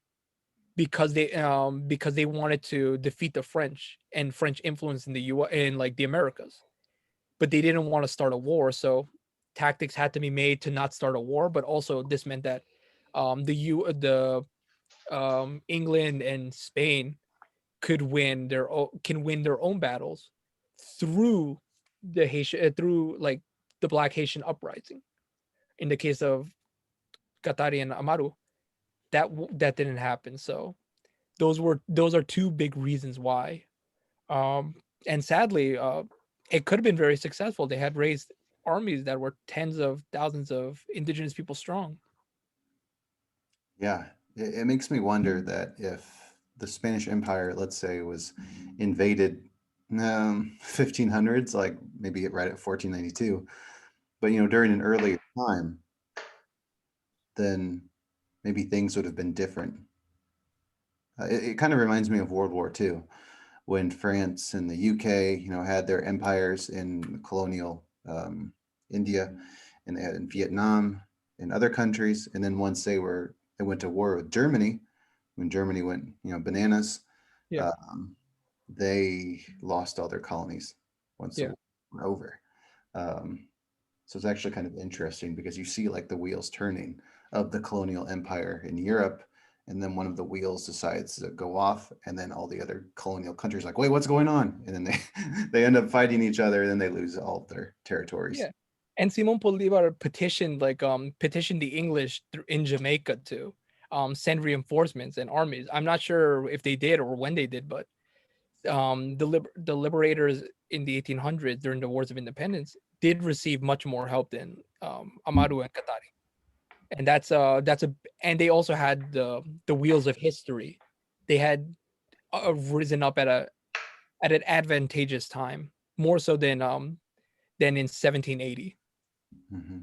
because they wanted to defeat the French and French influence in the in like the Americas, but they didn't want to start a war, so tactics had to be made to not start a war. But also, this meant that the England and Spain can win their own battles through the Haitian through like the Black Haitian uprising. In the case of Katari and Amaru, that didn't happen. So those are two big reasons why. And sadly, it could have been very successful. They had raised armies that were tens of thousands of indigenous people strong. Yeah, it makes me wonder that if the Spanish Empire, let's say, was invaded 1500s, like maybe right at 1492, but during an earlier time, then maybe things would have been different. It kind of reminds me of World War II, when France and the UK, had their empires in colonial India, and they had in Vietnam and other countries, and then once they went to war with Germany, when Germany went bananas, Yeah. they lost all their colonies once the Yeah. war was over. So it's actually kind of interesting because you see like the wheels turning of the colonial empire in Europe, and then one of the wheels decides to go off, and then all the other colonial countries are like, wait, what's going on? And then they end up fighting each other, and then they lose all of their territories. Yeah. And Simon Bolivar petitioned the English in Jamaica to send reinforcements and armies. I'm not sure if they did or when they did, but the liberators in the 1800s during the Wars of Independence did receive much more help than Amaru and Katari. And and they also had the wheels of history. They had risen up at an advantageous time, more so than in 1780. Mm-hmm.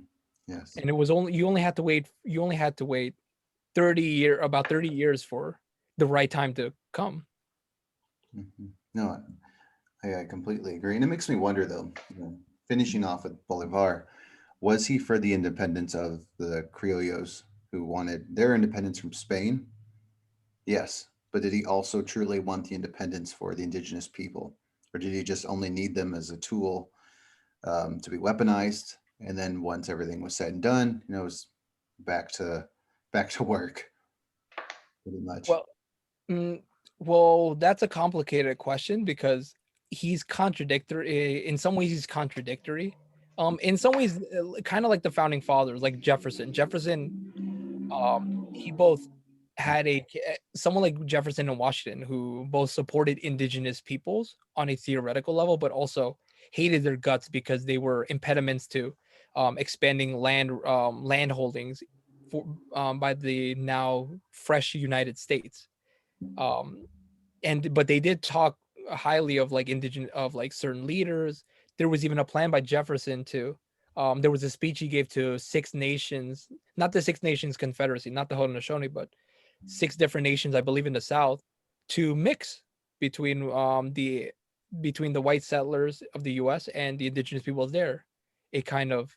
Yes. And it was you only had to wait about 30 years for the right time to come. Mm-hmm. No, I completely agree. And it makes me wonder, though, finishing off with Bolivar, was he for the independence of the criollos who wanted their independence from Spain? Yes. But did he also truly want the independence for the indigenous people? Or did he just only need them as a tool to be weaponized? And then once everything was said and done, it was back to work, pretty much. Well, mm, well, that's a complicated question because he's contradictory. In some ways, he's contradictory. In some ways, kind of like the founding fathers, like Jefferson. He both had someone like Jefferson and Washington who both supported indigenous peoples on a theoretical level, but also hated their guts because they were impediments to expanding land holdings by the now fresh United States. Um, but they did talk highly of like indigenous of like certain leaders. There was even a plan by Jefferson to there was a speech he gave to Six Nations, not the Six Nations Confederacy, not the Haudenosaunee, but six different nations, I believe, in the South, to mix between the white settlers of the U.S. and the indigenous peoples there, a kind of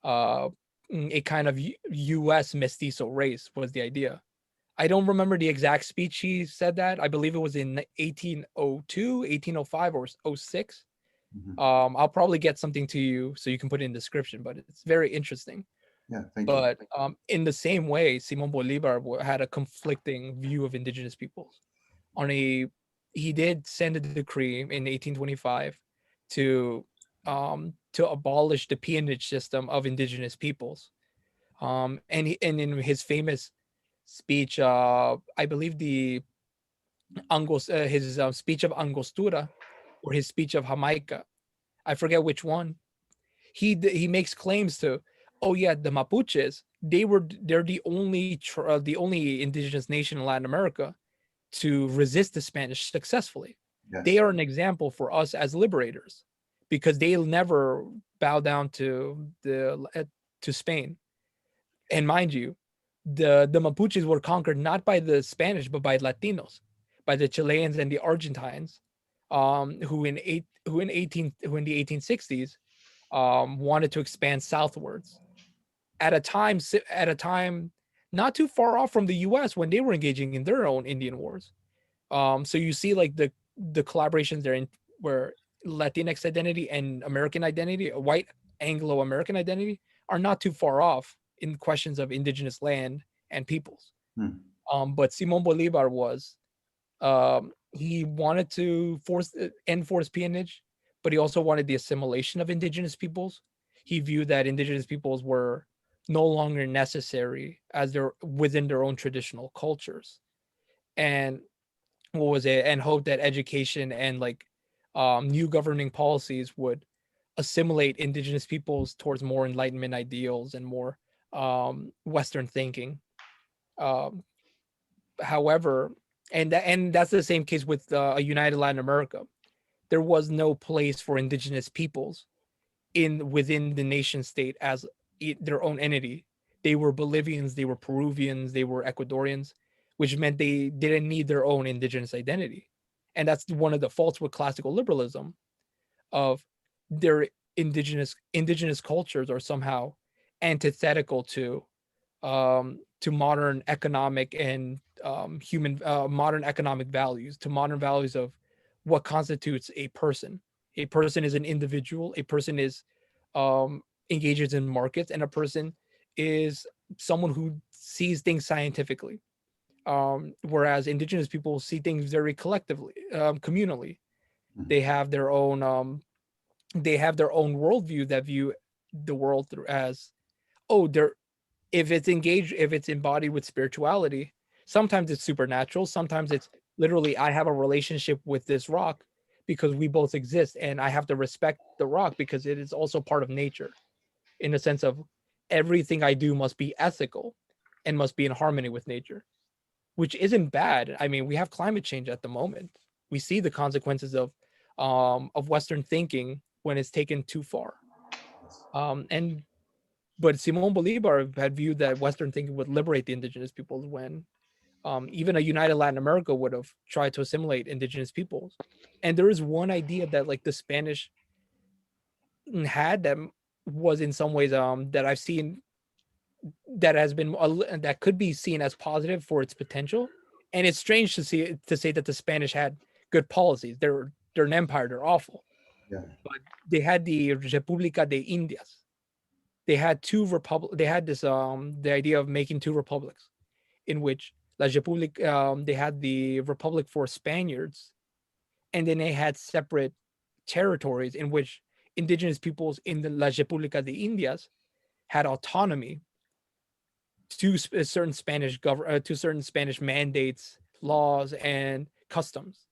uh, U.S. mestizo race was the idea. I don't remember the exact speech he said that. I believe it was in 1802, 1805, or 06. Mhm. I'll probably get something to you so you can put it in the description, but it's very interesting. Yeah, thank you. But in the same way, Simon Bolivar had a conflicting view of indigenous peoples. He did send a decree in 1825 to abolish the peonage system of indigenous peoples. And in his famous speech, I believe his speech of Angostura or his speech of Jamaica, I forget which one. He makes claims to, oh yeah, the Mapuches, they're the only indigenous nation in Latin America to resist the Spanish successfully. They Yes. are an example for us as liberators because they'll never bow down to Spain. And mind you, the Mapuches were conquered not by the Spanish but by Latinos, by the Chileans and the Argentines, who in the 1860s wanted to expand southwards at a time not too far off from the U.S. when they were engaging in their own Indian wars. So you see like the collaborations there in where Latinx identity and American identity, a white Anglo-American identity, are not too far off in questions of indigenous land and peoples. Hmm. But Simon Bolivar he wanted to enforce peonage, but he also wanted the assimilation of indigenous peoples. He viewed that indigenous peoples were no longer necessary as they're within their own traditional cultures. And what was it? And hoped that education and like new governing policies would assimilate indigenous peoples towards more enlightenment ideals and more Western thinking. Um, However, and that's the same case with a united Latin America. There was no place for indigenous peoples within the nation state as their own entity. They were Bolivians, they were Peruvians, they were Ecuadorians, which meant they didn't need their own indigenous identity. And that's one of the faults with classical liberalism of their indigenous cultures are somehow antithetical to modern economic and human modern economic values, to modern values of what constitutes a person. A person is an individual. A person is engages in markets, and a person is someone who sees things scientifically. Whereas indigenous people see things very collectively, communally. Mhm. They have their own worldview that view the world through as, oh, they're if it's embodied with spirituality, sometimes it's supernatural, sometimes it's literally I have a relationship with this rock because we both exist and I have to respect the rock because it is also part of nature, in the sense of everything I do must be ethical and must be in harmony with nature, which isn't bad. I mean, we have climate change at the moment. We see the consequences of Western thinking when it's taken too far. And but Simon Bolivar had viewed that Western thinking would liberate the indigenous peoples when even a united Latin America would have tried to assimilate indigenous peoples. And there is one idea that like the Spanish had that was in some ways that I've seen that has been that could be seen as positive for its potential. And it's strange to say that the Spanish had good policies. They're an empire. They're awful. Yeah. But they had the República de Indias. They had They had this the idea of making two republics, in which La República they had the republic for Spaniards, and then they had separate territories in which indigenous peoples in the La República de Indias had autonomy to certain to certain Spanish mandates, laws, and customs.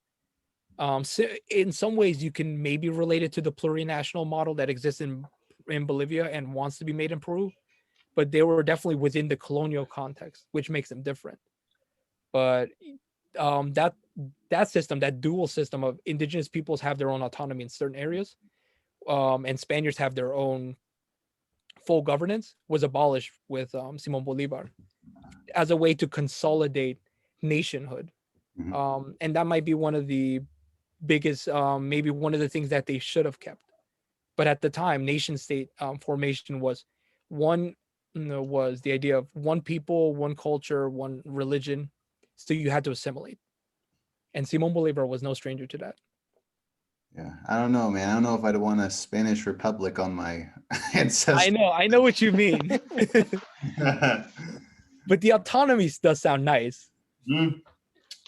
So in some ways, you can maybe relate it to the plurinational model that exists in Bolivia and wants to be made in Peru, but they were definitely within the colonial context, which makes them different. But that system, that dual system of indigenous peoples have their own autonomy in certain areas, and Spaniards have their own full governance, was abolished with Simón Bolívar as a way to consolidate nationhood. And that might be one of the biggest, maybe one of the things that they should have kept. But at the time, nation state formation was was the idea of one people, one culture, one religion. So you had to assimilate. And Simón Bolívar was no stranger to that. Yeah, I don't know, man. I don't know if I'd want a Spanish Republic on my ancestors. I know what you mean. But the autonomy does sound nice.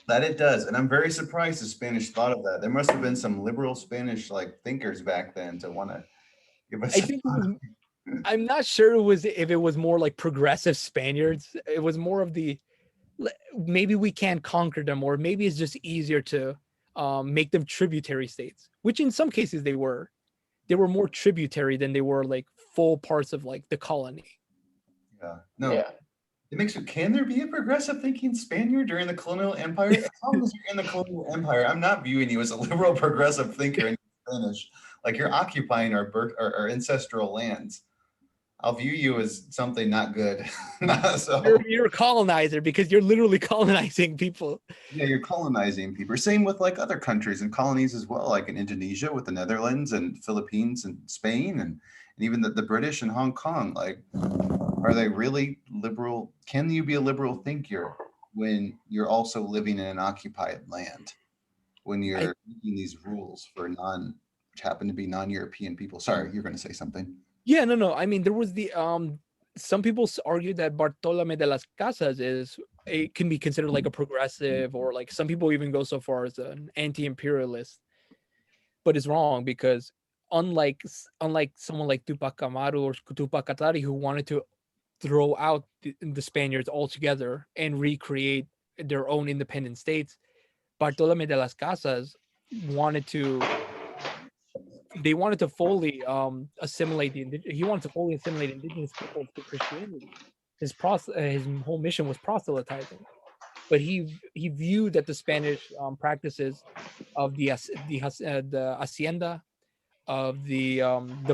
That it does, and I'm very surprised the Spanish thought of that. There must have been some liberal Spanish thinkers back then to want to give us. I think I'm not sure if it was more like progressive Spaniards. It was more of the maybe we can't conquer them, or maybe it's just easier to make them tributary states, which in some cases they were. They were more tributary than they were like full parts of like the colony. Yeah. No. Yeah. It makes you. Can there be a progressive thinking Spaniard during the colonial empire? As long as you're in the colonial empire, I'm not viewing you as a liberal progressive thinker in Spanish. Like you're occupying our ancestral lands. I'll view you as something not good. So you're a colonizer because you're literally colonizing people. Yeah, you're colonizing people. Same with like other countries and colonies as well, like in Indonesia with the Netherlands and Philippines and Spain and even the British and Hong Kong. Like, are they really liberal? Can you be a liberal thinker when you're also living in an occupied land? When you're making these rules for which happen to be non-European people. Sorry, you're going to say something. Yeah, no. I mean, there was the some people argue that Bartolomé de las Casas can be considered like a progressive, or like some people even go so far as an anti-imperialist. But it's wrong, because unlike someone like Tupac Amaru or Tupac Katari, who wanted to throw out the Spaniards altogether and recreate their own independent states, Bartolomé de las Casas wanted to fully assimilate he wanted to fully assimilate indigenous people to Christianity. His whole mission was proselytizing, but he viewed that the Spanish practices of the hacienda, of the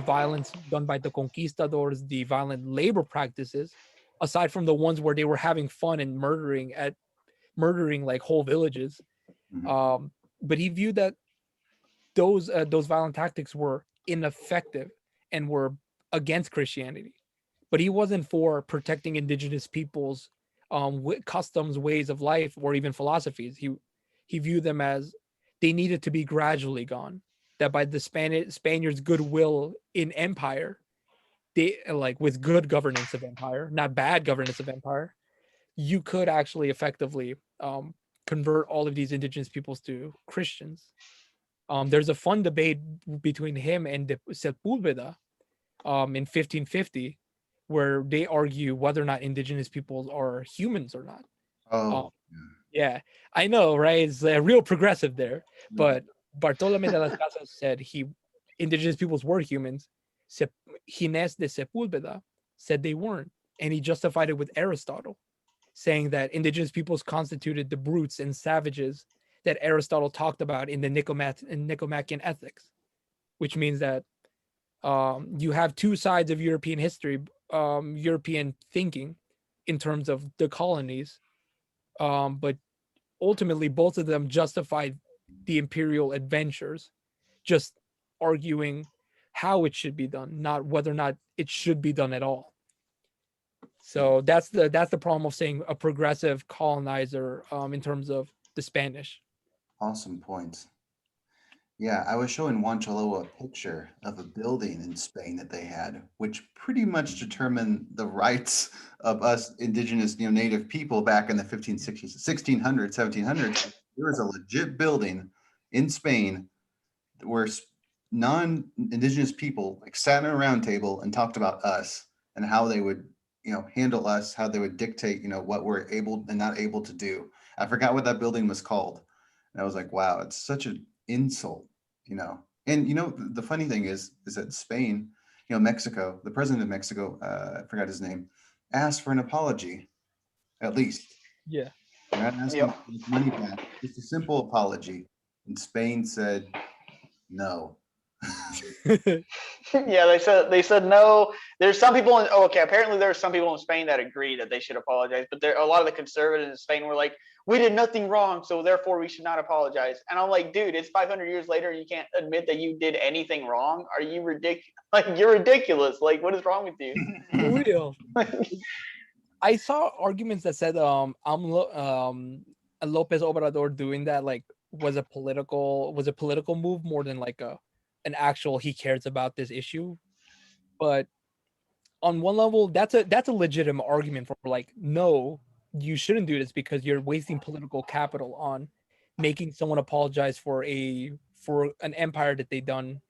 violence done by the conquistadors, the violent labor practices, aside from the ones where they were having fun and murdering like whole villages, but he viewed that those violent tactics were ineffective and were against Christianity. But he wasn't for protecting indigenous people's customs, ways of life, or even philosophies. He viewed them as they needed to be gradually gone. That by the Spaniards' goodwill in empire, they like with good governance of empire, not bad governance of empire, you could actually effectively convert all of these indigenous peoples to Christians. There's a fun debate between him and the Sepúlveda in 1550, where they argue whether or not indigenous peoples are humans or not. Yeah, I know, right? It's real progressive there. But Bartolomé de las Casas said indigenous peoples were humans. Ginés de Sepúlveda said they weren't, and he justified it with Aristotle, saying that indigenous peoples constituted the brutes and savages that Aristotle talked about in the Nicomachean Ethics, which means that you have two sides of European history, European thinking in terms of the colonies, but ultimately both of them justified the imperial adventures, just arguing how it should be done, not whether or not it should be done at all. So that's the problem of saying a progressive colonizer in terms of the Spanish. Awesome points. Yeah, I was showing Juanchalo a picture of a building in Spain that they had, which pretty much determined the rights of us indigenous, native people back in the 1560s, 1600s, 1700s. There was a legit building in Spain where non-indigenous people like sat at a round table and talked about us and how they would, handle us, how they would dictate, what we're able and not able to do. I forgot what that building was called. And I was like, wow, it's such an insult, And the funny thing is that Spain, Mexico, the president of Mexico, I forgot his name, asked for an apology, at least. Yeah. They're not asking for his money back. Just a simple apology. And Spain said no. Yeah, they said no. There's some people in apparently there are some people in Spain that agree that they should apologize, but there a lot of the conservatives in Spain were like, we did nothing wrong, so therefore we should not apologize. And I'm like, dude, it's 500 years later, and you can't admit that you did anything wrong. Are you ridiculous? Like, you're ridiculous. Like, what is wrong with you? For real. I saw arguments that said Lopez Obrador doing that like was a political move more than like an actual he cares about this issue. But on one level, that's a legitimate argument for like, no, you shouldn't do this because you're wasting political capital on making someone apologize for an empire that they've done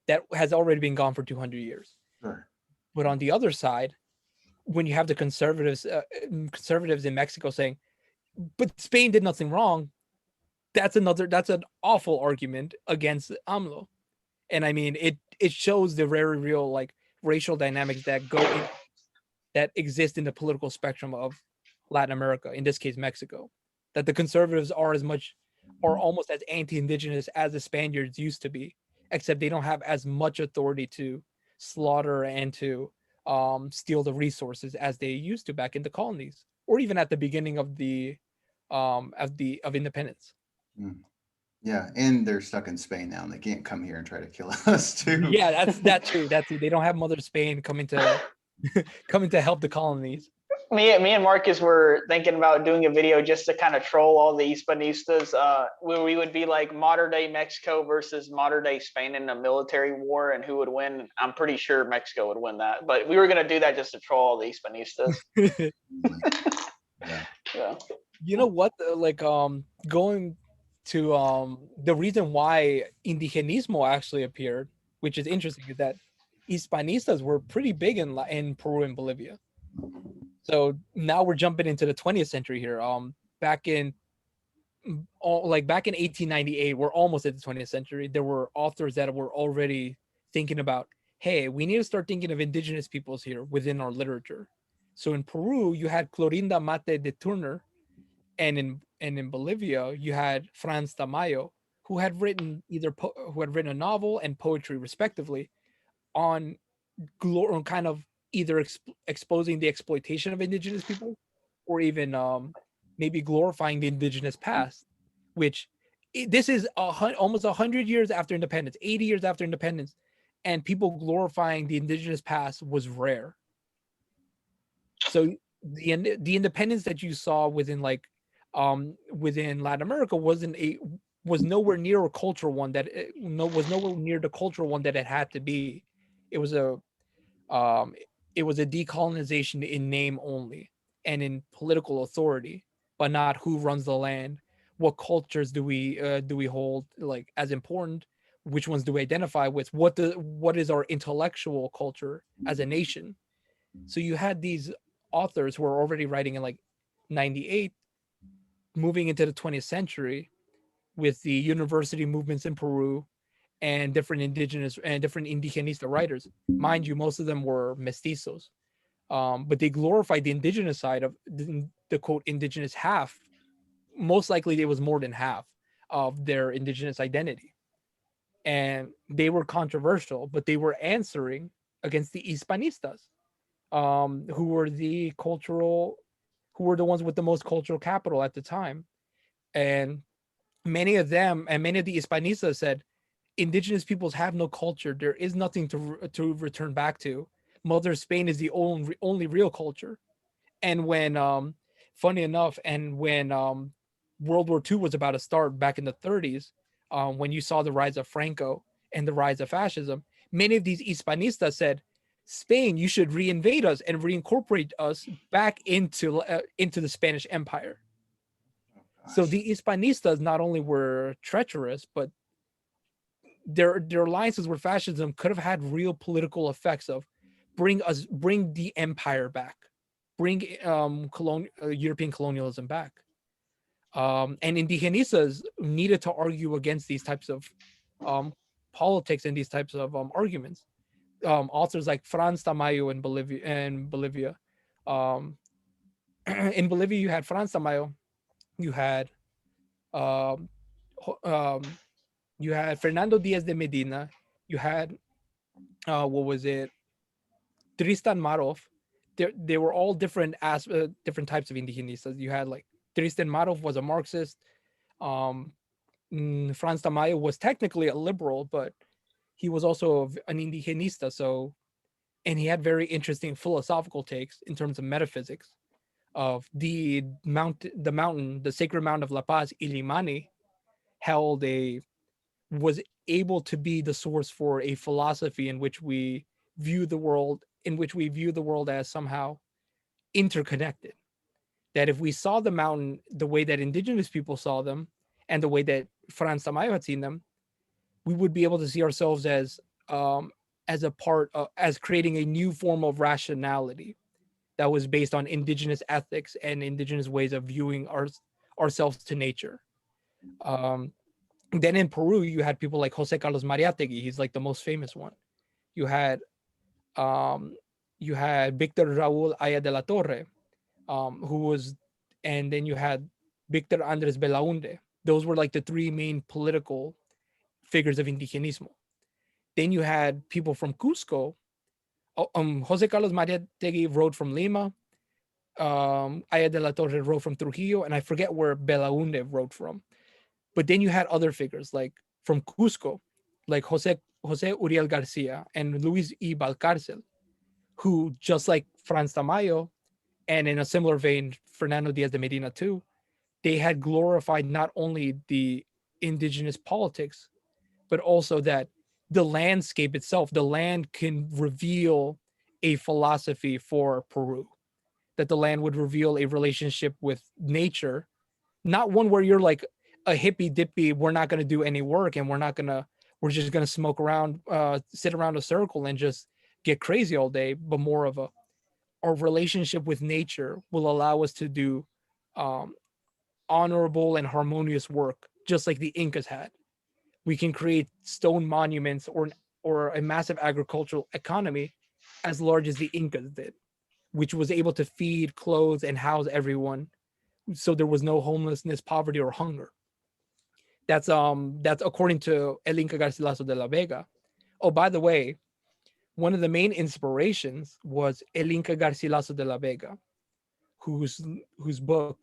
that has already been gone for 200 years. Sure. But on the other side, when you have the conservatives in Mexico saying, but Spain did nothing wrong, that's an awful argument against AMLO. And I mean, it shows the very real like racial dynamics that exist in the political spectrum of Latin America, in this case Mexico, that the conservatives are almost as anti-indigenous as the Spaniards used to be, except they don't have as much authority to slaughter and to steal the resources as they used to back in the colonies, or even at the beginning of independence. Yeah, and they're stuck in Spain now, and they can't come here and try to kill us too. Yeah, that's true. They don't have Mother Spain coming to help the colonies. Me and Marcus were thinking about doing a video just to kind of troll all the Hispanistas, where we would be like modern day Mexico versus modern day Spain in a military war, and who would win. I'm pretty sure Mexico would win that, but we were going to do that just to troll all the Hispanistas. Yeah. You know what? Going to the reason why Indigenismo actually appeared, which is interesting, is that Hispanistas were pretty big in Peru and Bolivia. So now we're jumping into the 20th century here. Back in 1898, we're almost at the 20th century. There were authors that were already thinking about, hey, we need to start thinking of indigenous peoples here within our literature. So in Peru, you had Clorinda Mate de Turner, and in Bolivia, you had Franz Tamayo, who had written a novel and poetry respectively on kind of either exposing the exploitation of indigenous people, or even maybe glorifying the indigenous past, which this is almost 100 years after independence, 80 years after independence, and people glorifying the indigenous past was rare. So the independence that you saw within within Latin America was nowhere near a cultural one that was nowhere near the cultural one that it had to be. It was a decolonization in name only and in political authority, but not who runs the land, what cultures do we hold like as important, which ones do we identify with, what is our intellectual culture as a nation. So you had these authors who were already writing in like 98, moving into the 20th century with the university movements in Peru and different indigenous and different indigenista writers. Mind you, most of them were mestizos, but they glorified the indigenous side of the quote indigenous half. Most likely, it was more than half of their indigenous identity, and they were controversial, but they were answering against the Hispanistas, who were the ones with the most cultural capital at the time. And many of the Hispanistas said, indigenous peoples have no culture. There is nothing to return back to. Mother Spain is the only real culture. And when, funny enough, and when World War II was about to start back in the 30s, when you saw the rise of Franco and the rise of fascism, many of these Hispanistas said, Spain, you should reinvade us and reincorporate us back into the Spanish Empire. So the Hispanistas not only were treacherous, but their alliances with fascism could have had real political effects of bring the empire back, bring European colonialism back. And Indigenistas needed to argue against these types of politics and these types of arguments. Authors like Franz Tamayo in Bolivia. Um, in Bolivia, you had Franz Tamayo, you had um, you had Fernando Diaz de Medina, you had what was it, Tristan Marov. They were all different different types of indigenistas. You had like Tristan Marov was a Marxist. Um, Franz Tamayo was technically a liberal, but he was also an indigenista. So, and he had very interesting philosophical takes in terms of metaphysics of the mountain, the sacred mountain of La Paz, Illimani, was able to be the source for a philosophy in which we view the world, as somehow interconnected. That if we saw the mountain the way that indigenous people saw them and the way that Franz Tamayo had seen them, we would be able to see ourselves as a part of, as creating a new form of rationality that was based on indigenous ethics and indigenous ways of viewing ourselves to nature. Then in Peru, you had people like Jose Carlos Mariátegui. He's like the most famous one. You had Victor Raúl Aya de la Torre, who was, and then you had Victor Andrés Belaunde. Those were like the three main political figures of indigenismo. Then you had people from Cusco. Jose Carlos Mariátegui wrote from Lima. Aya de la Torre wrote from Trujillo, and I forget where Belaunde wrote from. But then you had other figures like from Cusco, like Jose Uriel Garcia and Luis Y. Balcarcel, who, just like Franz Tamayo, and in a similar vein, Fernando Diaz de Medina too, they had glorified not only the indigenous politics, but also that the landscape itself, the land can reveal a philosophy for Peru, that the land would reveal a relationship with nature, not one where you're like a hippy dippy, we're not going to do any work and we're just going to smoke around, sit around a circle and just get crazy all day, but more of our relationship with nature will allow us to do honorable and harmonious work, just like the Incas had. We can create stone monuments or a massive agricultural economy as large as the Incas did, which was able to feed, clothe, and house everyone, so there was no homelessness, poverty, or hunger. That's according to El Inca Garcilaso de la Vega. Oh, by the way, one of the main inspirations was El Inca Garcilaso de la Vega, whose book,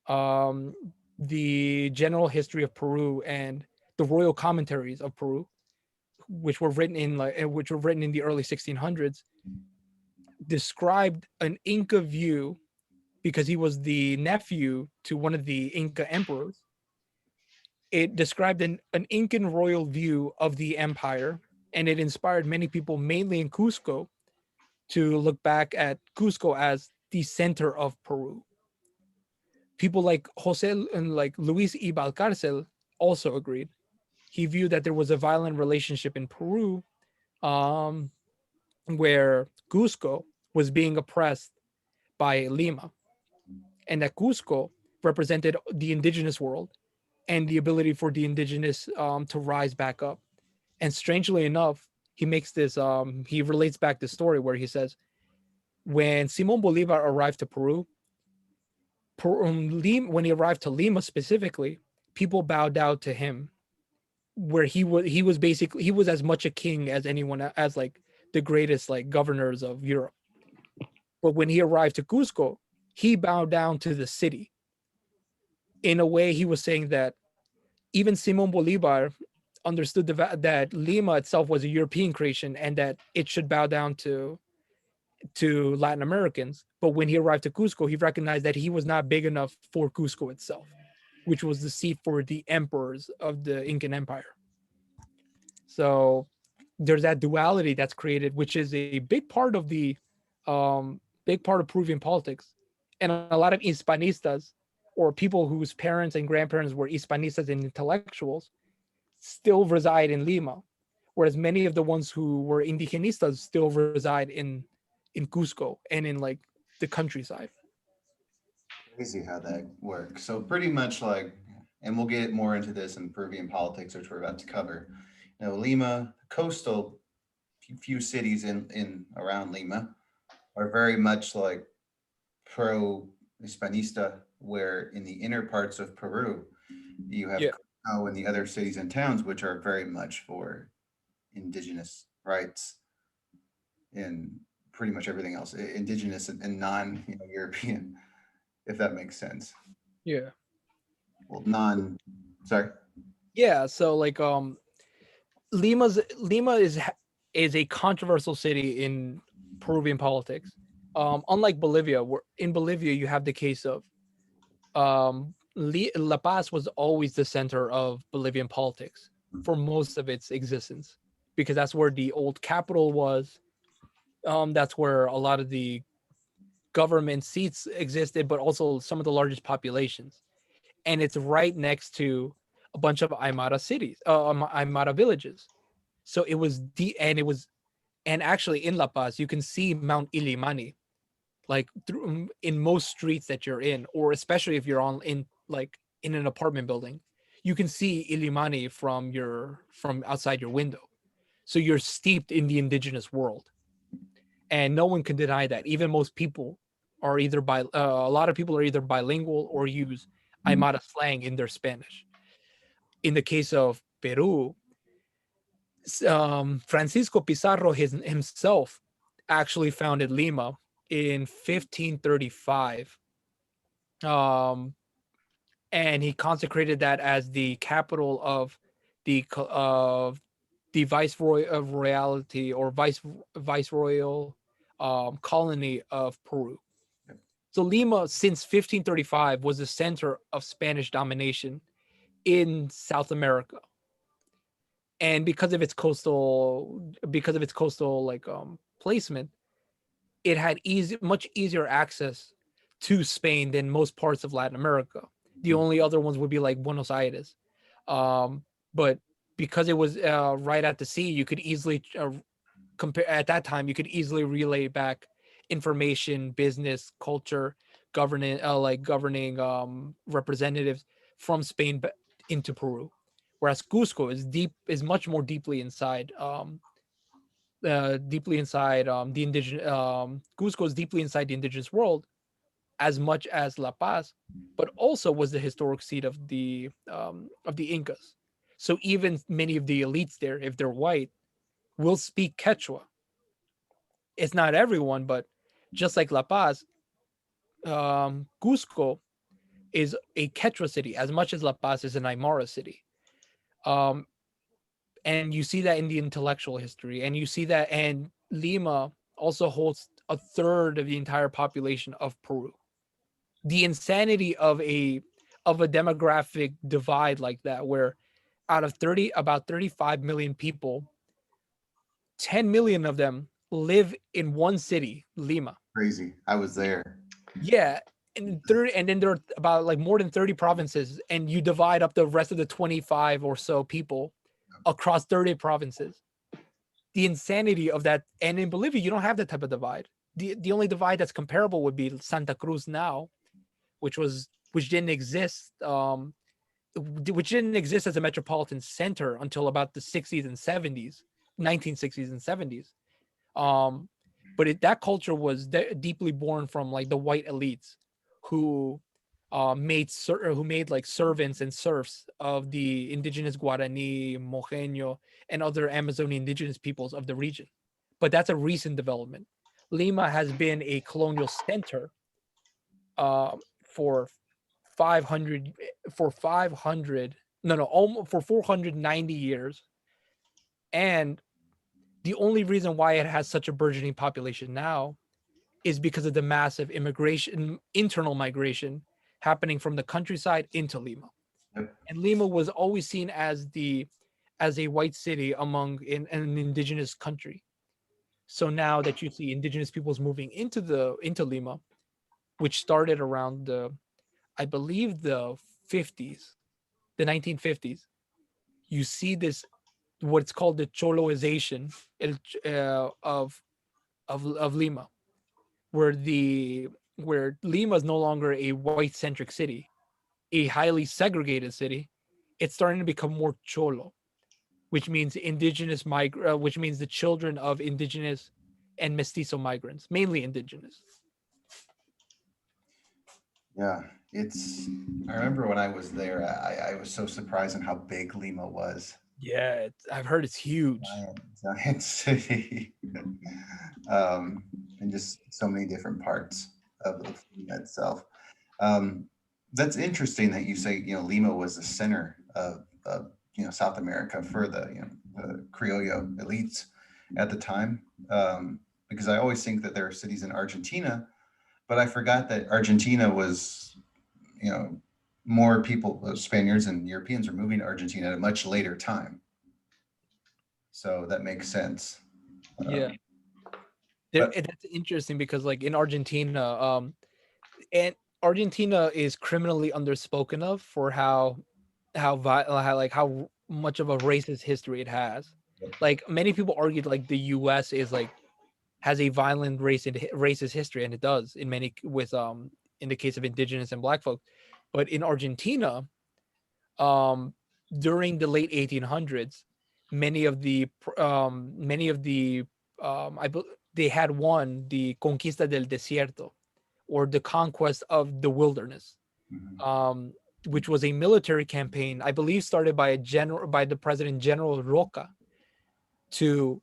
The General History of Peru and the Royal Commentaries of Peru, which were written in the early 1600s, described an Inca view, because he was the nephew to one of the Inca emperors. It described an Incan royal view of the empire, and it inspired many people, mainly in Cusco, to look back at Cusco as the center of Peru. People like Jose and like Luis Y. Balcarcel also agreed. He viewed that there was a violent relationship in Peru, where Cusco was being oppressed by Lima, and that Cusco represented the indigenous world and the ability for the indigenous to rise back up. And strangely enough, he makes this, he relates back the story where he says, when Simon Bolivar arrived to Peru, when he arrived to Lima specifically, people bowed down to him, where he was basically, he was as much a king as anyone, as like the greatest like governors of Europe. But when he arrived to Cusco, he bowed down to the city. In a way, he was saying that even Simon Bolivar understood that Lima itself was a European creation and that it should bow down to Latin Americans. But when he arrived to Cusco, he recognized that he was not big enough for Cusco itself, which was the seat for the emperors of the Incan Empire. So there's that duality that's created, which is a big part of Peruvian politics. And a lot of Hispanistas, or people whose parents and grandparents were Hispanistas and intellectuals, still reside in Lima, whereas many of the ones who were indigenistas still reside in Cusco and in like the countryside. Crazy how that works. So pretty much like, and we'll get more into this in Peruvian politics, which we're about to cover. You know, Lima, coastal few cities in around Lima are very much like pro Hispanista, where in the inner parts of Peru, you have Yeah. Cusco and the other cities and towns, which are very much for indigenous rights and pretty much everything else, indigenous and non, European, if that makes sense. Yeah. Well, non, sorry. Yeah. So like Lima is a controversial city in Peruvian politics. Unlike Bolivia, where in Bolivia you have the case of La Paz was always the center of Bolivian politics for most of its existence, because that's where the old capital was. That's where a lot of the government seats existed, but also some of the largest populations. And it's right next to a bunch of Aymara cities, Aymara villages. So it was and actually in La Paz, you can see Mount Illimani, like in most streets that you're in, or especially if you're in an apartment building, you can see Illimani from outside your window. So you're steeped in the indigenous world, and no one can deny that. Even most people are a lot of people are either bilingual or use Aymara slang in their Spanish. In the case of Peru, Francisco Pizarro himself actually founded Lima in 1535, um, and he consecrated that as the capital of the viceroy of royalty, or viceroyal colony of Peru. So Lima, since 1535, was the center of Spanish domination in South America, and because of its coastal placement, it had much easier access to Spain than most parts of Latin America. The only other ones would be like Buenos Aires, but because it was right at the sea, you could easily compare. At that time, you could easily relay back information, business, culture, governing representatives from Spain into Peru. Whereas Cusco is much more deeply inside the indigenous. Cusco is deeply inside the indigenous world, as much as La Paz, but also was the historic seat of the Incas. So even many of the elites there, if they're white, will speak Quechua. It's not everyone, but just like La Paz, Cusco is a Quechua city as much as La Paz is an Aymara city. Um, and you see that in the intellectual history, and you see that, and Lima also holds a third of the entire population of Peru. The insanity of a demographic divide like that, where out of about 35 million people, 10 million of them live in one city, Lima. Crazy. I was there. Yeah, and then there are about like more than 30 provinces, and you divide up the rest of the 25 or so people across 30 provinces. The insanity of that, and in Bolivia, you don't have that type of divide. The only divide that's comparable would be Santa Cruz now, which didn't exist, which didn't exist as a metropolitan center until about the 60s and 70s, 1960s and 70s. But that culture was deeply born from like the white elites who made like servants and serfs of the indigenous Guarani, Mojeño, and other Amazonian indigenous peoples of the region. But that's a recent development. Lima has been a colonial center for 500 for 500 no no almost for 490 years, and the only reason why it has such a burgeoning population now is because of the massive internal migration happening from the countryside into Lima. Yep. And Lima was always seen as a white city in an indigenous country. So now that you see indigenous peoples moving into Lima, which started around I believe the 50s, the 1950s, you see this what's called the Choloization of Lima, where Lima is no longer a white centric city, a highly segregated city. It's starting to become more Cholo, which means which means the children of indigenous and mestizo migrants, mainly indigenous. Yeah, I remember when I was there, I was so surprised on how big Lima was. Yeah, I've heard it's huge. Giant city. um, and just so many different parts of Lima itself. Um, that's interesting that you say, Lima was the center of South America for the criollo elites at the time. Because I always think that there are cities in Argentina, but I forgot that Argentina was, more people, Spaniards and Europeans, are moving to Argentina at a much later time. So that makes sense. Yeah. That's interesting because like in Argentina, and Argentina is criminally underspoken of for how much of a racist history it has. Like many people argued like the US is like has a violent racist history, and it does in many with in the case of indigenous and black folks. But in Argentina, um during the late 1800s, many of the they had won the Conquista del Desierto, or the conquest of the wilderness, Mhm. which was a military campaign, I believe, started by the president General Roca to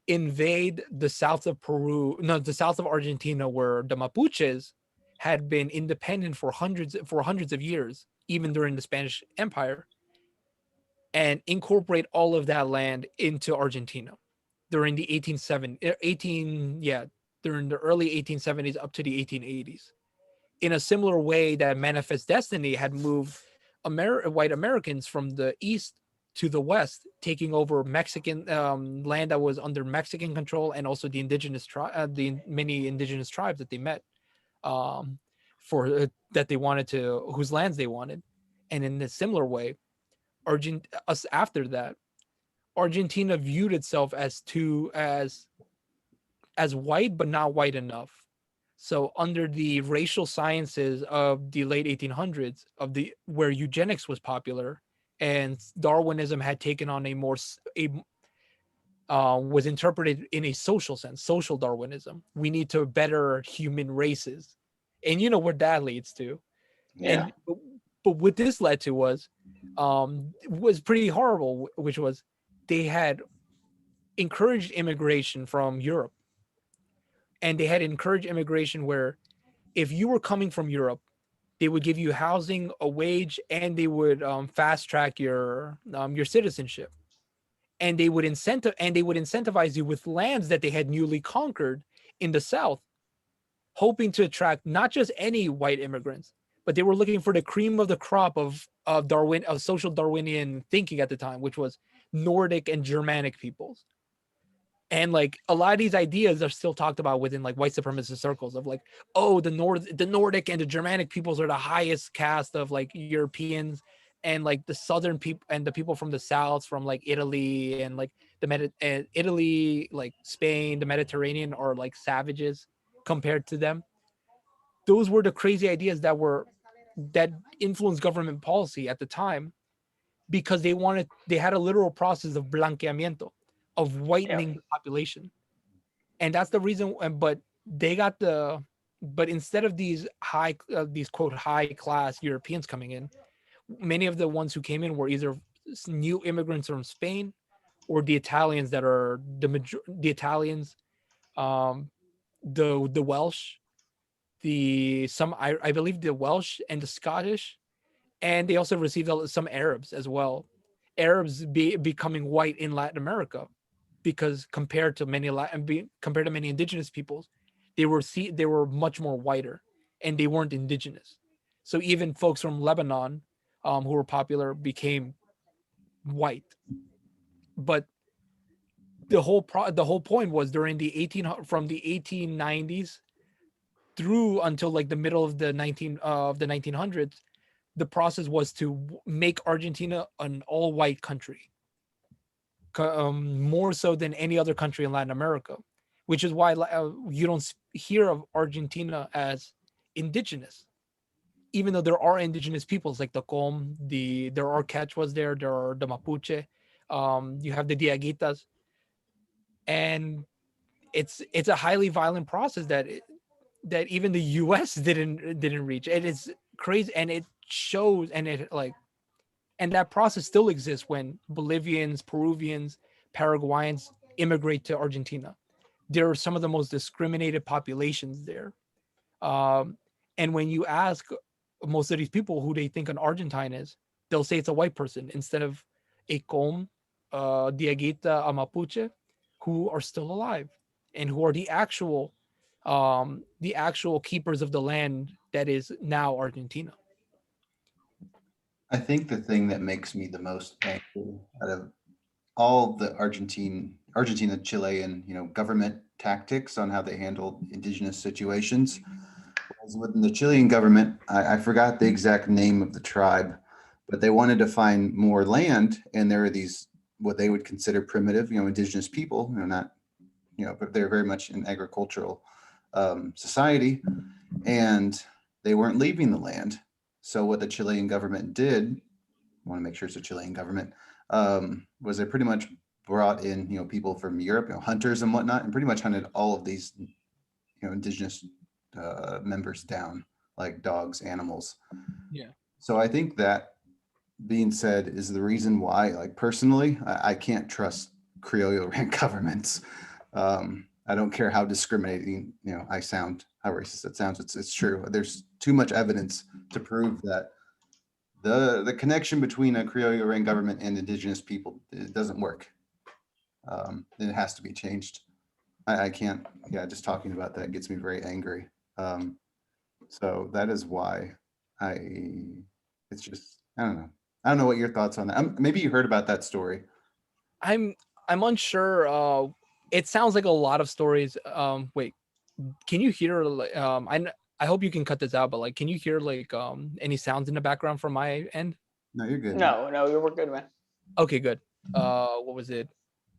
invade the south of Peru, no, the south of Argentina, where the Mapuches had been independent for hundreds of years, even during the Spanish Empire, and incorporate all of that land into Argentina during the 1870s up to the 1880s. In a similar way that Manifest Destiny had moved white Americans from the east to the west, taking over Mexican land that was under Mexican control, and also the many indigenous tribes that they met, for that they wanted to, whose lands they wanted. And in a similar way, after that, Argentina viewed itself as white but not white enough. So under the racial sciences of the late 1800s, where eugenics was popular and Darwinism had taken on was interpreted in a social sense, social Darwinism. We need to better human races, and you know where that leads to. Yeah. And but what this led to was pretty horrible, which was they had encouraged immigration from Europe, and they had encouraged immigration where if you were coming from Europe, they would give you housing, a wage, and they would fast track your citizenship, and they would incentivize you with lands that they had newly conquered in the South, hoping to attract not just any white immigrants, but they were looking for the cream of the crop of social Darwinian thinking at the time, which was Nordic and Germanic peoples. And like a lot of these ideas are still talked about within like white supremacist circles of like, oh, the Nordic and the Germanic peoples are the highest caste of like Europeans, and like the southern people and the people from the south, from like Italy and like Italy, like Spain, the Mediterranean, are like savages compared to them. Those were the crazy ideas that influenced government policy at the time, because they had a literal process of blanqueamiento, of whitening the population. And that's the reason. But they got but instead of these quote high class Europeans coming in, many of the ones who came in were either new immigrants from Spain, or the Italians that are the Italians, um the Welsh, I believe the Welsh and the Scottish, and they also received some Arabs as well. Arabs becoming white in Latin America, because compared to many indigenous peoples, they were much more whiter, and they weren't indigenous. So even folks from Lebanon, who were popular, became white. But the whole point was during from the 1890s through until like the middle of the 1900s, the process was to make Argentina an all white country, more so than any other country in Latin America, which is why you don't hear of Argentina as indigenous, even though there are indigenous peoples like the Com, there are Quechuas there are the Mapuche, you have the Diaguitas, and it's a highly violent process that even the U.S. didn't reach. It is crazy, and it shows, and that process still exists when Bolivians, Peruvians, Paraguayans immigrate to Argentina. There are some of the most discriminated populations there. And when you ask most of these people who they think an Argentine is, they'll say it's a white person instead of a Com, Diaguita, a Mapuche, who are still alive and who are the actual keepers of the land that is now Argentina. I think the thing that makes me the most angry out of all the Argentina, Chilean, government tactics on how they handled indigenous situations was within the Chilean government. I forgot the exact name of the tribe, but they wanted to find more land, and there are these what they would consider primitive, indigenous people, not, but they're very much an agricultural society, and they weren't leaving the land. So what the Chilean government did, I want to make sure it's the Chilean government, was they pretty much brought in, people from Europe, hunters and whatnot, and pretty much hunted all of these, indigenous members down, like dogs, animals. Yeah. So I think that being said is the reason why, like personally, I can't trust criollo ran governments. I don't care how discriminating, I sound, how racist it sounds. It's true. There's too much evidence to prove that the connection between a criollo ran government and indigenous people, it doesn't work. It has to be changed. I can't. Yeah, just talking about that gets me very angry. So that is why it's just, I don't know. I don't know what your thoughts on that. Maybe you heard about that story. I'm unsure. It sounds like a lot of stories. Wait, can you hear? I hope you can cut this out, but like, can you hear any sounds in the background from my end? No, you're good. No, we're good, man. Okay, good. What was it?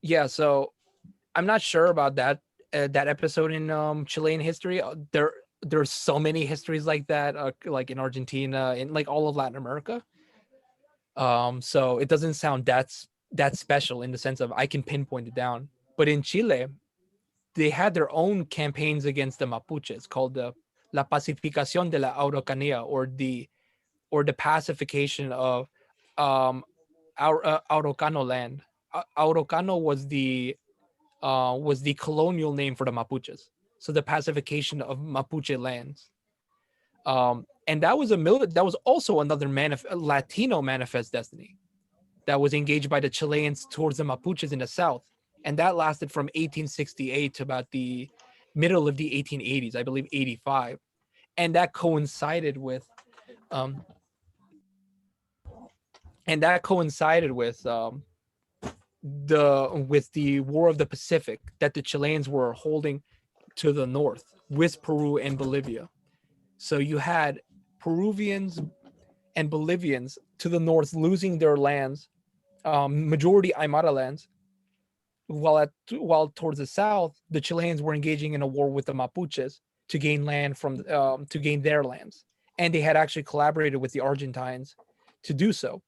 Yeah, so I'm not sure about that episode in Chilean history. There's so many histories like that, like in Argentina, in like all of Latin America. So it doesn't sound that special in the sense of I can pinpoint it down. But in Chile, they had their own campaigns against the Mapuches called the La Pacificación de la Araucanía, or the pacification of Araucano land. Araucano was the colonial name for the Mapuches. So the pacification of Mapuche lands. And that was also another Latino manifest destiny that was engaged by the Chileans towards the Mapuches in the south, and that lasted from 1868 to about the middle of the 1880s, I believe 85, and that coincided with um, the War of the Pacific that the Chileans were holding to the north with Peru and Bolivia. So you had Peruvians and Bolivians to the north losing their lands, majority Aymara lands, while towards the south, the Chileans were engaging in a war with the Mapuches to gain land to gain their lands, and they had actually collaborated with the Argentines to do so.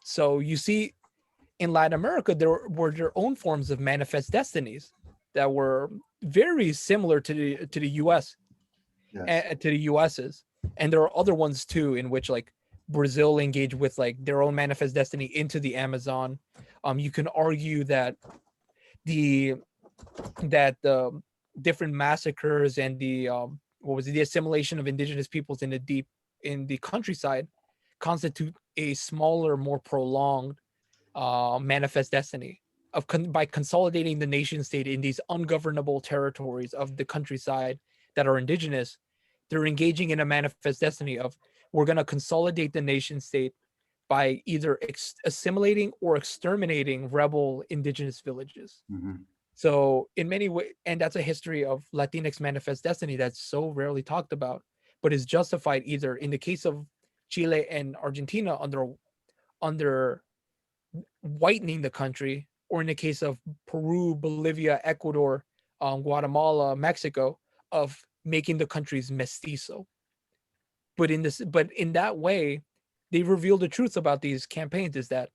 So you see, in Latin America, there were their own forms of manifest destinies that were very similar to the U.S. Yes. To the U.S.'s, and there are other ones too in which like Brazil engaged with like their own manifest destiny into the Amazon. You can argue that the different massacres and the assimilation of indigenous peoples in the countryside constitute a smaller, more prolonged manifest destiny by consolidating the nation state in these ungovernable territories of the countryside that are indigenous. They're engaging in a manifest destiny of we're going to consolidate the nation state by either assimilating or exterminating rebel indigenous villages. Mm-hmm. So in many ways, and that's a history of Latinx manifest destiny that's so rarely talked about, but is justified either in the case of Chile and Argentina under whitening the country, or in the case of Peru, Bolivia, Ecuador, Guatemala, Mexico, of making the countries mestizo. But in that way, they reveal the truth about these campaigns is that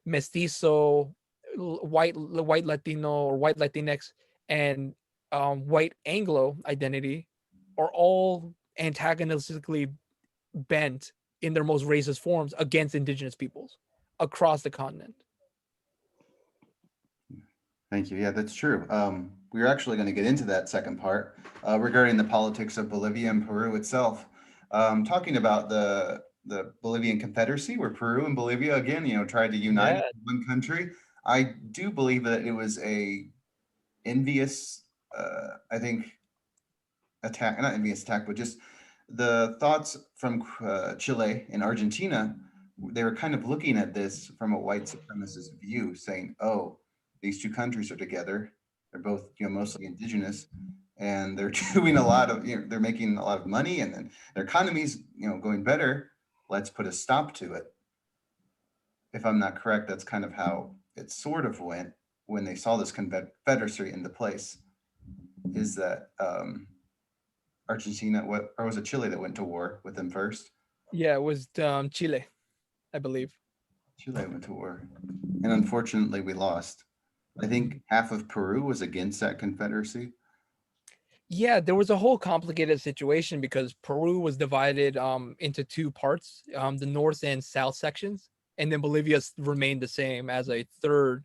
mestizo, white Latino or white Latinx, and white Anglo identity are all antagonistically bent in their most racist forms against indigenous peoples across the continent. Thank you. Yeah, that's true. We're actually going to get into that second part regarding the politics of Bolivia and Peru itself. Talking about the Bolivian Confederacy, where Peru and Bolivia again, tried to unite Yeah. as one country. I do believe that it was a envious, I think, attack, not envious attack, but just the thoughts from Chile and Argentina. They were kind of looking at this from a white supremacist view, saying, "Oh, these two countries are together. They're both, mostly indigenous, and they're doing a lot of, they're making a lot of money, and then their economy's, going better. Let's put a stop to it." If I'm not correct, that's kind of how it sort of went when they saw this confederacy into place. Is that Argentina, or was it Chile that went to war with them first? Yeah, it was Chile, I believe. Chile went to war, and unfortunately, we lost. I think half of Peru was against that confederacy. Yeah, there was a whole complicated situation because Peru was divided into two parts, the north and south sections, and then Bolivia remained the same as a third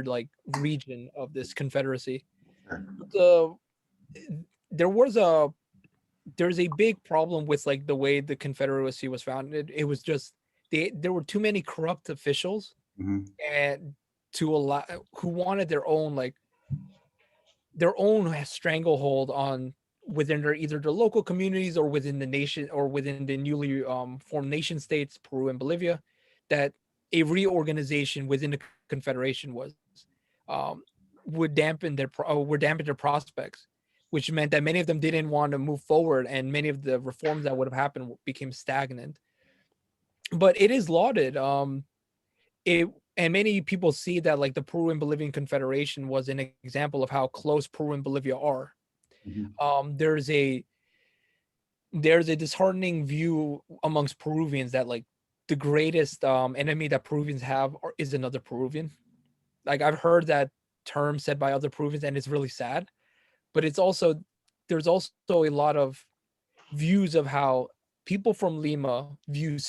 like region of this confederacy. Sure. The there was a there's a big problem with like the way the confederacy was founded. It was just there were too many corrupt officials Mhm. and to allow who wanted their own stranglehold on within their either the local communities or within the nation or within the newly formed nation states, Peru and Bolivia, that a reorganization within the confederation was um, would dampen their prospects, which meant that many of them didn't want to move forward, and many of the reforms that would have happened became stagnant. But it is lauded. It and many people see that like the Peru and Bolivian Confederation was an example of how close Peru and Bolivia are. Mhm. There's a disheartening view amongst Peruvians that like the greatest enemy that Peruvians have is another Peruvian. Like I've heard that term said by other Peruvians, and it's really sad. But there's also a lot of views of how people from Lima view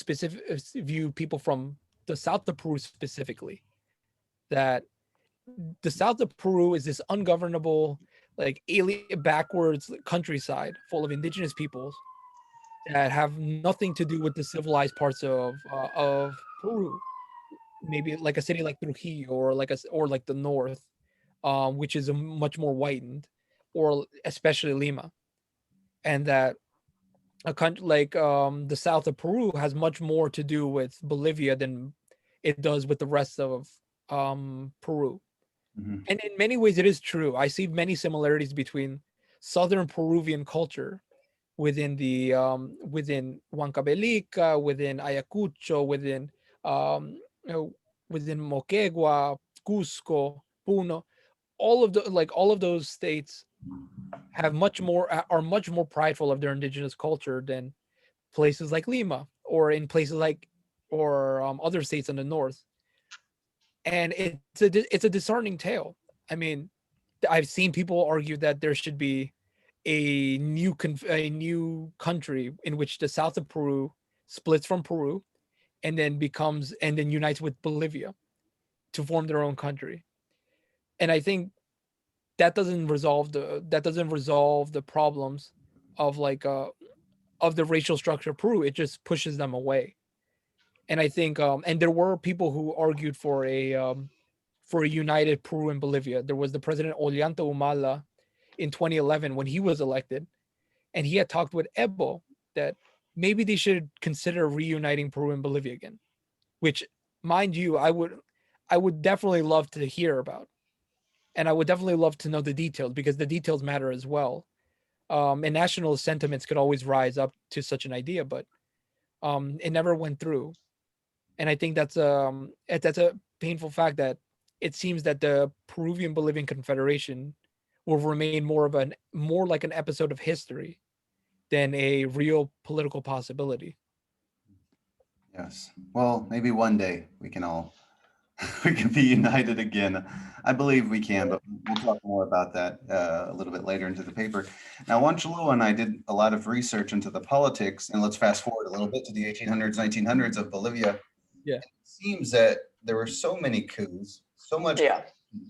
people from the south of Peru specifically. That the south of Peru is this ungovernable, like alien, backwards countryside full of indigenous peoples that have nothing to do with the civilized parts of Peru. Maybe like a city like Trujillo or like the north, which is a much more whitened, or especially Lima, and that a country like the south of Peru has much more to do with Bolivia than it does with the rest of Peru. Mhm. And in many ways, it is true. I see many similarities between southern Peruvian culture within Huancavelica, within Ayacucho, um, within Moquegua, Cusco, Puno. All of those states have much more are much more prideful of their indigenous culture than places like Lima or in places like or other states in the north. And it's a disheartening tale. I mean, I've seen people argue that there should be a new country in which the south of Peru splits from Peru and then unites with Bolivia to form their own country. And I think that doesn't resolve the problems of of the racial structure of Peru. It just pushes them away. And I think and there were people who argued for a united Peru and Bolivia. There was the president Ollanta Humala in 2011 when he was elected, and he had talked with Ebo that maybe they should consider reuniting Peru and Bolivia again. Which, mind you, I would definitely love to hear about, and I would definitely love to know the details because the details matter as well. And national sentiments could always rise up to such an idea, but it never went through. And I think that's a painful fact that it seems that the Peruvian Bolivian Confederation will remain more like an episode of history than a real political possibility. Yes. Well, maybe one day we can all we can be united again. I believe we can, but we'll talk more about that a little bit later into the paper. Now, Juan Chalua and I did a lot of research into the politics, and let's fast forward a little bit to the 1800s, 1900s of Bolivia. Yeah. It seems that there were so many coups, so much Yeah.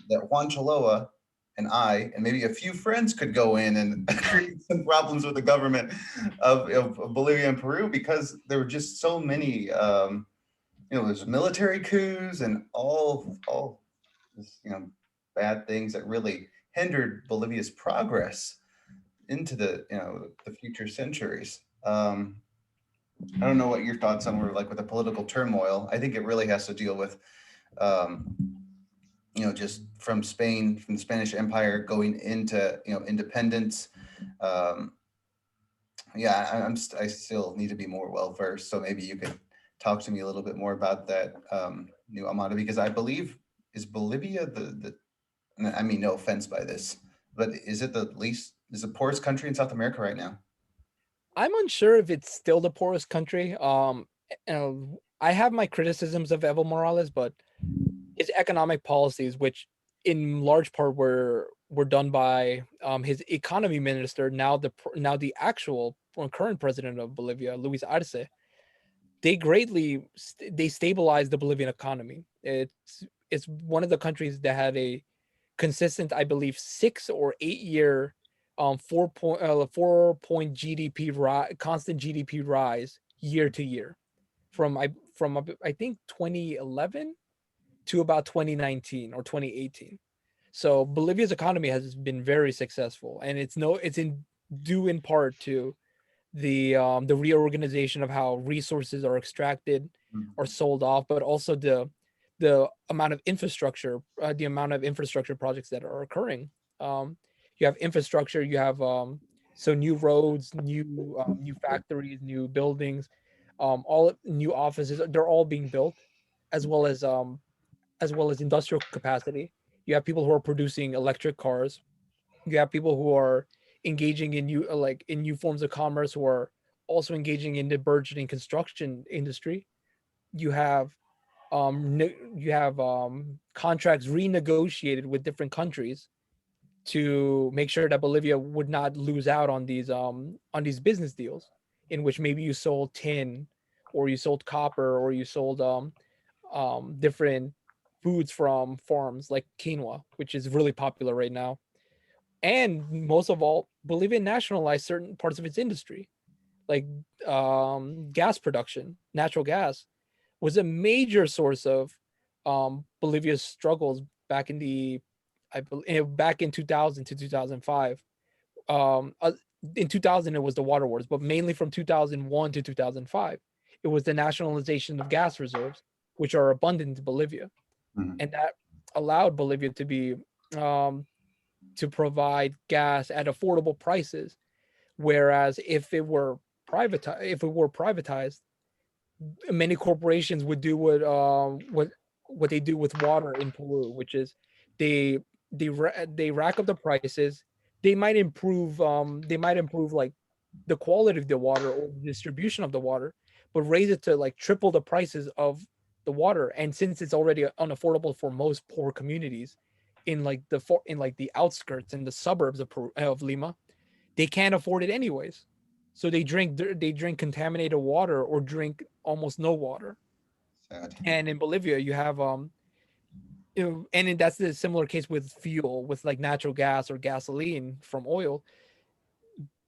that Juan Chalua and I, and maybe a few friends could go in and create some problems with the government of Bolivia and Peru because there were just so many there's military coups and all this, bad things that really hindered Bolivia's progress into the future centuries. I don't know what your thoughts on were like with the political turmoil. I think it really has to deal with, just from Spain, from the Spanish Empire going into, independence. I still need to be more well versed. So maybe you could talk to me a little bit more about that, new Amauta, because I believe is Bolivia I mean, no offense by this, but is it the poorest country in South America right now? I'm unsure if it's still the poorest country. I have my criticisms of Evo Morales, but his economic policies, which in large part were done by his economy minister, now the actual current president of Bolivia, Luis Arce, they stabilized the Bolivian economy. It's one of the countries that had a consistent, I believe, 6 or 8 year 4 point constant GDP rise year to year from I think 2011 to about 2019 or 2018. So Bolivia's economy has been very successful, and it's due in part to the reorganization of how resources are extracted or sold off, but also the amount of infrastructure projects that are occurring. You have infrastructure, you have so new roads, new factories, new buildings, all new offices. They're all being built, as well as industrial capacity. You have people who are producing electric cars. You have people who are engaging in new forms of commerce, who are also engaging in the burgeoning construction industry. You have contracts renegotiated with different countries to make sure that Bolivia would not lose out on these business deals, in which maybe you sold tin, or you sold copper, or you sold different foods from farms like quinoa, which is really popular right now. And most of all, Bolivia nationalized certain parts of its industry, like gas production. Natural gas was a major source of Bolivia's struggles back back in 2000 to 2005. In 2000, it was the water wars, but mainly from 2001 to 2005, it was the nationalization of gas reserves, which are abundant in Bolivia, Mhm. and that allowed Bolivia to provide gas at affordable prices. Whereas if it were privatized, many corporations would do what they do with water in Peru, which is they rack up the prices. They might improve like the quality of the water or the distribution of the water, but raise it to like triple the prices of the water. And since it's already unaffordable for most poor communities in like the outskirts and the suburbs of Lima, they can't afford it anyways. So they drink contaminated water or drink almost no water. Sad. And in Bolivia, you have that's the similar case with fuel, with like natural gas or gasoline from oil.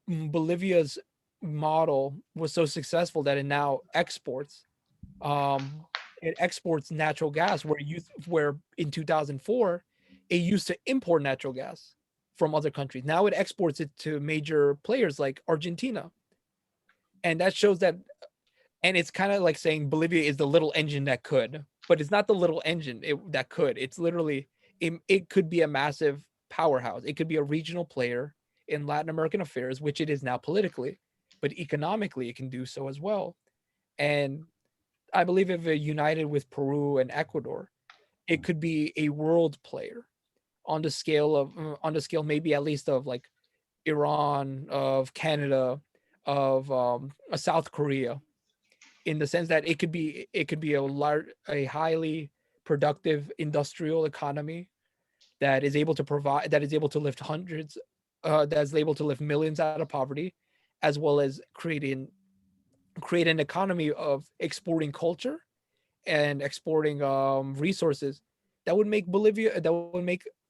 Bolivia's model was so successful that um it exports natural gas, where in 2004 it used to import natural gas from other countries. Now it exports it to major players like Argentina. And that shows that, and it's kind of like saying Bolivia is the little engine that could, but it's not the little engine that could. It's literally it could be a massive powerhouse. It could be a regional player in Latin American affairs, which it is now politically, but economically it can do so as well. And I believe if it united with Peru and Ecuador, it could be a world player on the scale of maybe at least of like Iran, of Canada, of South Korea, in the sense that it could be a highly productive industrial economy that is able to provide that is able to lift hundreds that is able to lift millions out of poverty, as well as create an economy of exporting culture and exporting resources that would make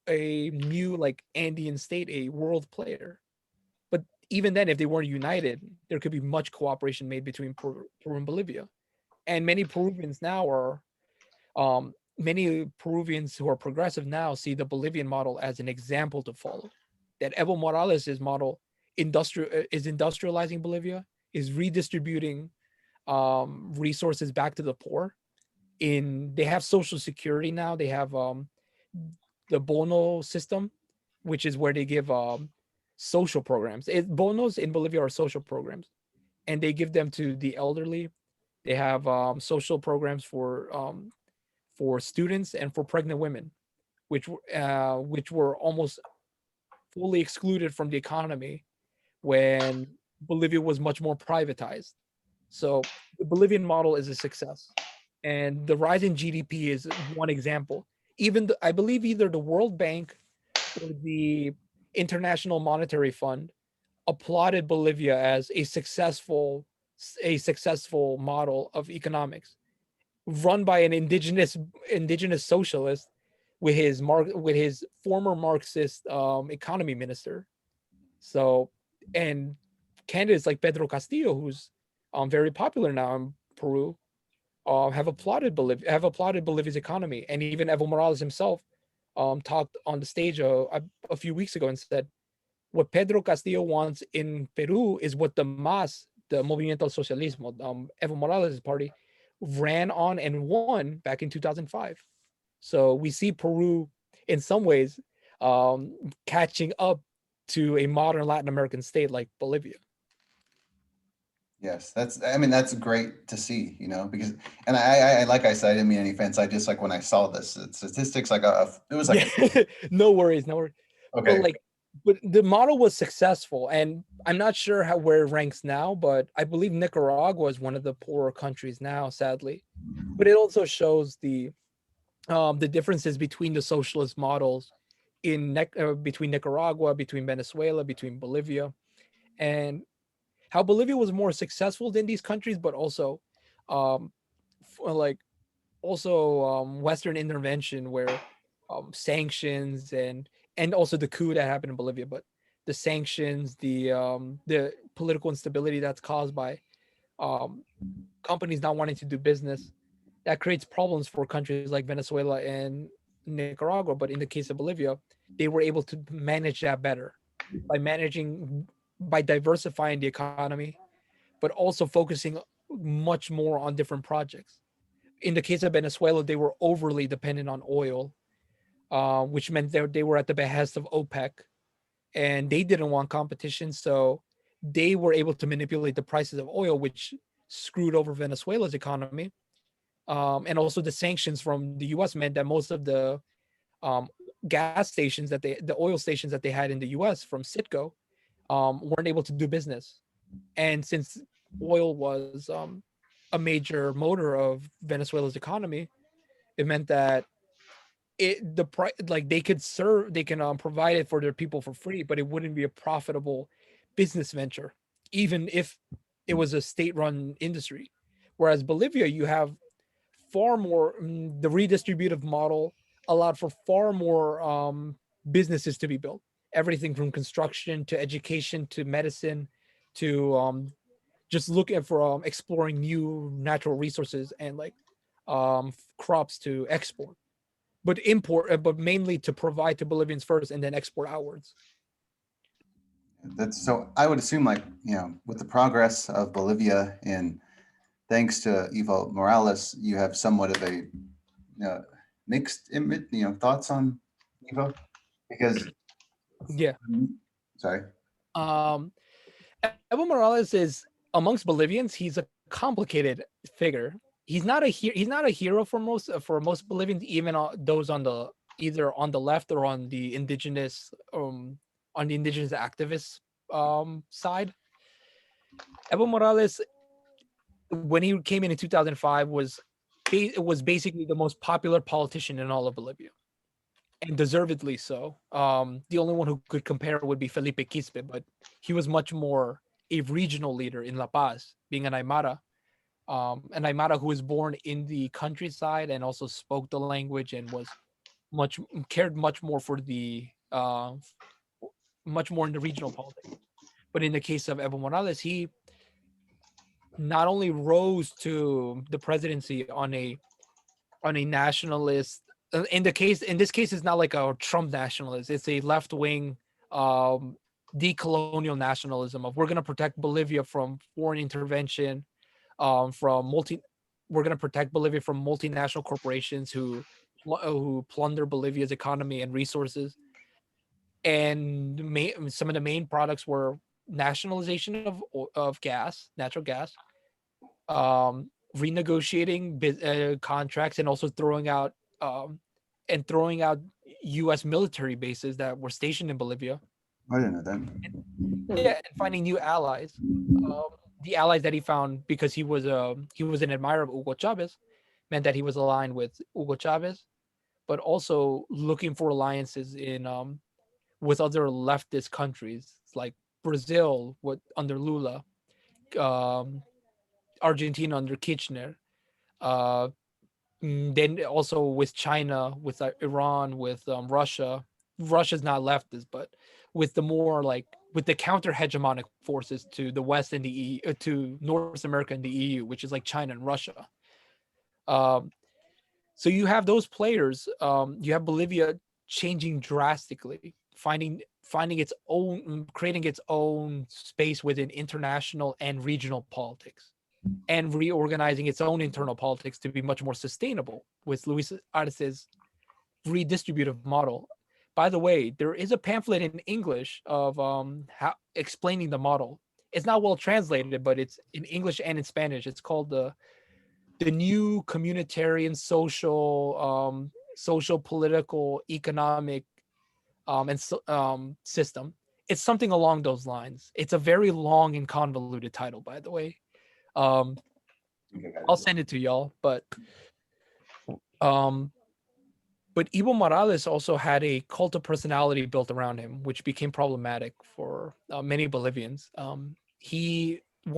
a new like Andean state a world player. But even then, if they weren't united, there could be much cooperation made between Peru and Bolivia. And many Peruvians who are progressive now see the Bolivian model as an example to follow. That Evo Morales' model is industrializing Bolivia, is redistributing resources back to the poor. They have social security now. They have the bono system, which is where they give social programs. Bonos in Bolivia are social programs, and they give them to the elderly. They have social programs for students and for pregnant women, which were almost fully excluded from the economy when Bolivia was much more privatized. So the Bolivian model is a success, and the rise in GDP is one example. I believe either the World Bank or the International Monetary Fund applauded Bolivia as a successful model of economics run by an indigenous socialist with his former Marxist economy minister. So, and candidates like Pedro Castillo, who's very popular now in Peru, have applauded Bolivia's economy, and even Evo Morales himself talked on the stage a few weeks ago and said, "What Pedro Castillo wants in Peru is what the MAS, the Movimiento Socialismo, Evo Morales' party, ran on and won back in 2005." So we see Peru, in some ways, catching up to a modern Latin American state like Bolivia. Yes, I mean, that's great to see, because, and I like I said, I didn't mean any offense. I just like when I saw this statistics, like it was like, No worries. okay. But the model was successful, and I'm not sure where it ranks now, but I believe Nicaragua is one of the poorer countries now, sadly. But it also shows the differences between the socialist models between Nicaragua, between Venezuela, between Bolivia, and how Bolivia was more successful than these countries, but also, um, like Western intervention where sanctions and also the coup that happened in Bolivia, but the sanctions, the political instability that's caused by um, companies not wanting to do business, that creates problems for countries like Venezuela and Nicaragua. But in the case of Bolivia, they were able to manage that better by diversifying the economy, but also focusing much more on different projects. In the case of Venezuela, they were overly dependent on oil, which meant they were at the behest of OPEC, and they didn't want competition. So they were able to manipulate the prices of oil, which screwed over Venezuela's economy. And also the sanctions from the US meant that most of the um, the oil stations that they had in the US from Citgo weren't able to do business. And since oil was a major motor of Venezuela's economy, it meant that the price, like they can provide it for their people for free, but it wouldn't be a profitable business venture, even if it was a state-run industry. Whereas Bolivia, you have far more. The redistributive model allowed for far more businesses to be built. Everything from construction to education to medicine to just looking for exploring new natural resources and like crops to export, but mainly to provide to Bolivians first and then export outwards. That's so I would assume, like, with the progress of Bolivia, and thanks to Evo Morales, you have somewhat of a mixed image, thoughts on Evo, because Yeah. sorry. Evo Morales is, amongst Bolivians, he's a complicated figure. he's not a hero for most Bolivians, even those on the either on the left or on the indigenous activist side. Evo Morales, when he came in 2005, was basically the most popular politician in all of Bolivia, and deservedly so. The only one who could compare would be Felipe Quispe, but he was much more a regional leader in La Paz, being an Aymara who was born in the countryside and also spoke the language and was cared much more for the much more in the regional politics. But in the case of Evo Morales, he not only rose to the presidency on a nationalist. In this case, it's not like a Trump nationalist. It's a left wing, decolonial nationalism of we're going to protect Bolivia from foreign intervention, we're going to protect Bolivia from multinational corporations who plunder Bolivia's economy and resources. And some of the main products were nationalization of natural gas, renegotiating contracts, and also throwing out U.S. military bases that were stationed in Bolivia. I didn't know that. Yeah, and finding new allies. The allies that he found, because he was an admirer of Hugo Chavez, meant that he was aligned with Hugo Chavez, but also looking for alliances in with other leftist countries like Brazil under Lula, Argentina under Kirchner, then also with China, with Iran, with Russia. Russia's not leftist, but with the counter hegemonic forces to the West and the EU, to North America and the EU, which is like China and Russia. So you have those players. You have Bolivia changing drastically, finding its own, creating its own space within international and regional politics, and reorganizing its own internal politics to be much more sustainable with Luis Arce's redistributive model. By the way, there is a pamphlet in English of explaining the model. It's not well translated, but it's in English and in Spanish. It's called the new communitarian social, political, economic system. It's something along those lines. It's a very long and convoluted title, by the way. I'll send it to y'all, but Evo Morales also had a cult of personality built around him, which became problematic for many Bolivians. One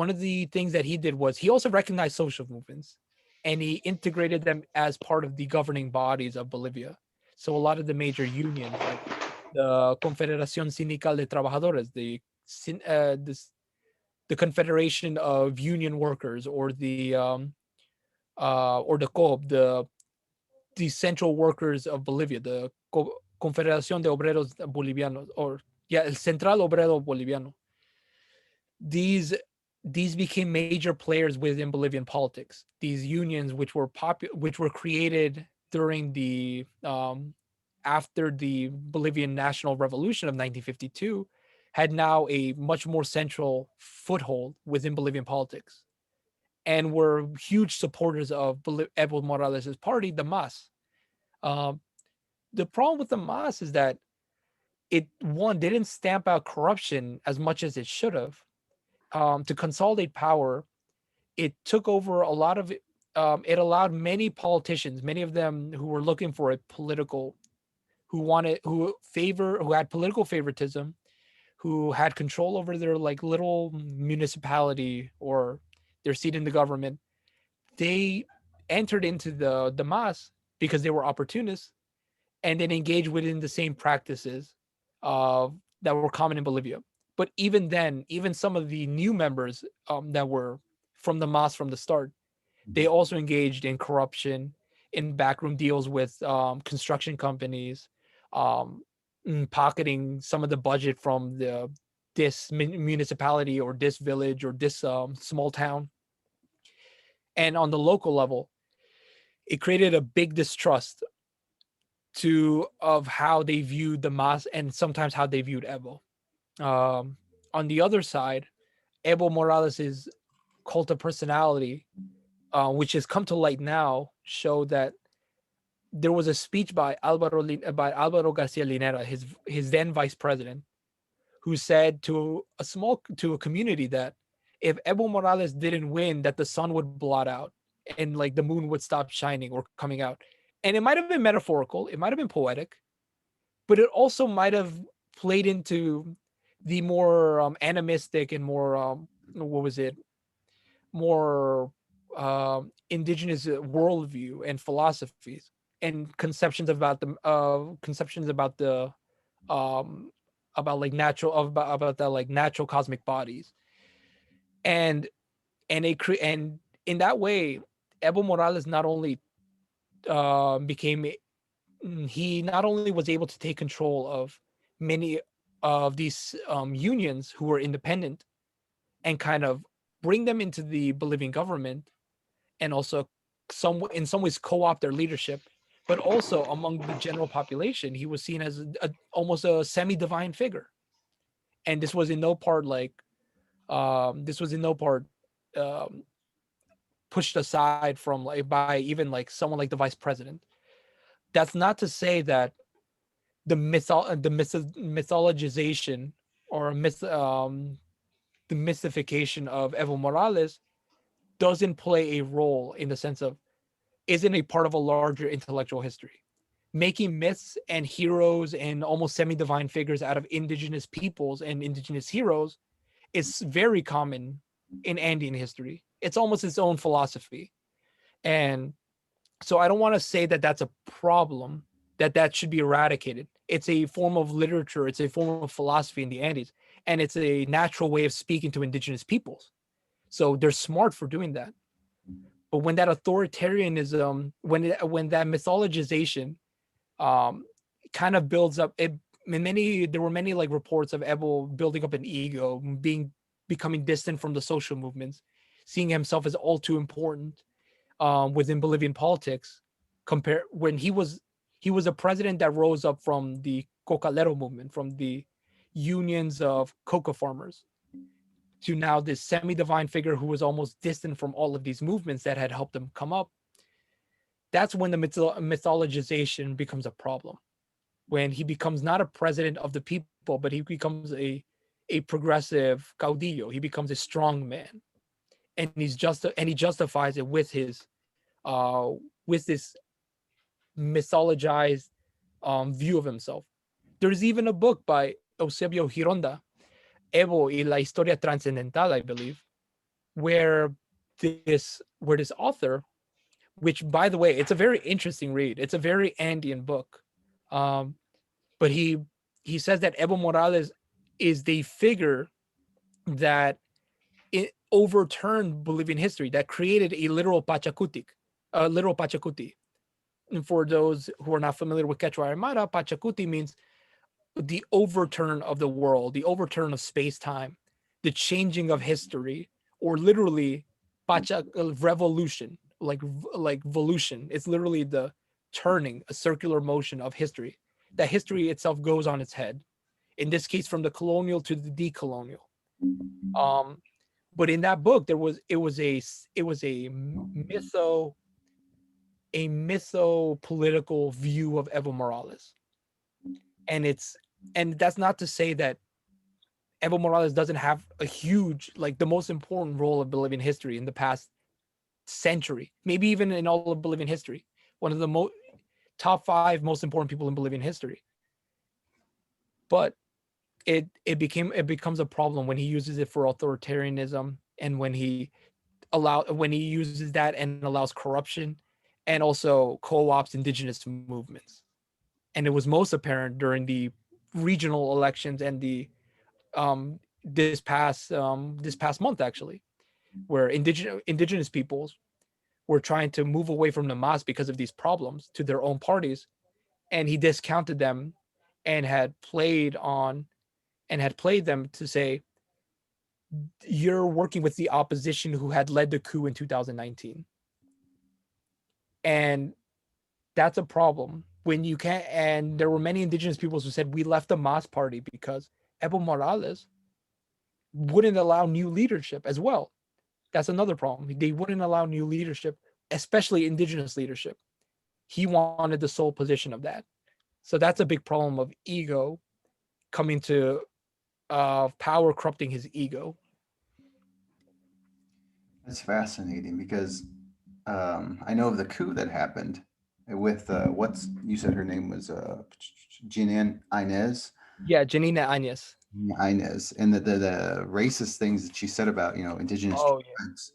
of the things that he did was he also recognized social movements, and he integrated them as part of the governing bodies of Bolivia. So a lot of the major unions, like the Confederación Sindical de Trabajadores, the Confederation of Union Workers, or the COB, the Central Workers of Bolivia, the Confederación de Obreros Bolivianos, el Central Obrero Boliviano. These became major players within Bolivian politics. These unions, which were created during the after the Bolivian National Revolution of 1952, had now a much more central foothold within Bolivian politics, and were huge supporters of Evo Morales' party, the MAS. The problem with the MAS is that it didn't stamp out corruption as much as it should have. To consolidate power, it took over a lot of it. It allowed many politicians, many of them who were looking for who had political favoritism, who had control over their little municipality or their seat in the government. They entered into the MAS because they were opportunists, and then engaged within the same practices that were common in Bolivia. But even then, even some of the new members that were from the MAS from the start, they also engaged in corruption, in backroom deals with construction companies, pocketing some of the budget from this municipality or this village or this small town. And on the local level, it created a big distrust of how they viewed the MAS, and sometimes how they viewed Evo. On the other side, Evo Morales' cult of personality which has come to light now, show that there was a speech by Alvaro Garcia Linera, his then vice president, who said to a community that if Evo Morales didn't win, that the sun would blot out and like the moon would stop shining or coming out. And it might have been metaphorical, it might have been poetic, but it also might have played into the more animistic and more what was it, more indigenous worldview and philosophies and conceptions um about like natural about the like natural cosmic bodies. and and in that way Evo Morales not only became he not only was able to take control of many of these unions who were independent and kind of bring them into the Bolivian government, and also in some ways co-opt their leadership, but also among the general population he was seen as almost a semi-divine figure. And this was in no part um, pushed aside from like by even like someone like the vice president. That's not to say that mythologization or the mystification of Evo Morales doesn't play a role in the sense of isn't a part of a larger intellectual history. Making myths and heroes and almost semi-divine figures out of indigenous peoples and indigenous heroes is very common in Andean history. It's almost its own philosophy. And so I don't want to say that that's a problem, that should be eradicated. It's a form of literature, it's a form of philosophy in the Andes, and it's a natural way of speaking to indigenous peoples. So they're smart for doing that. But when that authoritarianism, when that mythologization um, kind of builds up, there were many like reports of Evo building up an ego, becoming distant from the social movements, seeing himself as all too important within Bolivian politics. Compare when he was a president that rose up from the cocalero movement, from the unions of coca farmers, to now this semi-divine figure who was almost distant from all of these movements that had helped him come up. That's when the mythologization becomes a problem. When he becomes not a president of the people, but he becomes a progressive caudillo. He becomes a strong man, and he justifies it uh, with this mythologized view of himself. There's even a book by Eusebio Gironda, Evo y la Historia Transcendental, I believe, where this author, which by the way, it's a very interesting read. It's a very Andean book. Um, but he says that Evo Morales is the figure that it overturned Bolivian history, that created a literal Pachacuti. And for those who are not familiar with Quechua Aymara, Pachacuti means the overturn of the world, the overturn of space-time, the changing of history, or literally revolution, like volution. It's literally the turning, a circular motion of history. That history itself goes on its head. In this case, from the colonial to the decolonial. But in that book, it was a mytho political view of Evo Morales. And that's not to say that Evo Morales doesn't have a huge, like the most important role of Bolivian history in the past century, maybe even in all of Bolivian history. One of the top 5 most important people in Bolivian history. But it becomes a problem when he uses it for authoritarianism, and when he uses that and allows corruption, and also co-ops indigenous movements. And it was most apparent during the regional elections and the this past month, actually, where indigenous peoples were trying to move away from the MAS because of these problems to their own parties, and he discounted them and had played them to say, you're working with the opposition who had led the coup in 2019. And that's a problem when you can't. And there were many indigenous peoples who said, we left the MAS party because Evo Morales wouldn't allow new leadership as well. That's another problem. They wouldn't allow new leadership, especially indigenous leadership. He wanted the sole position of that. So that's a big problem of ego coming to power corrupting his ego. That's fascinating because I know of the coup that happened with what's you said her name was Jinan Inez. Yeah, Janina Añez. Inez, and the racist things that she said about indigenous Oh yeah. tribes.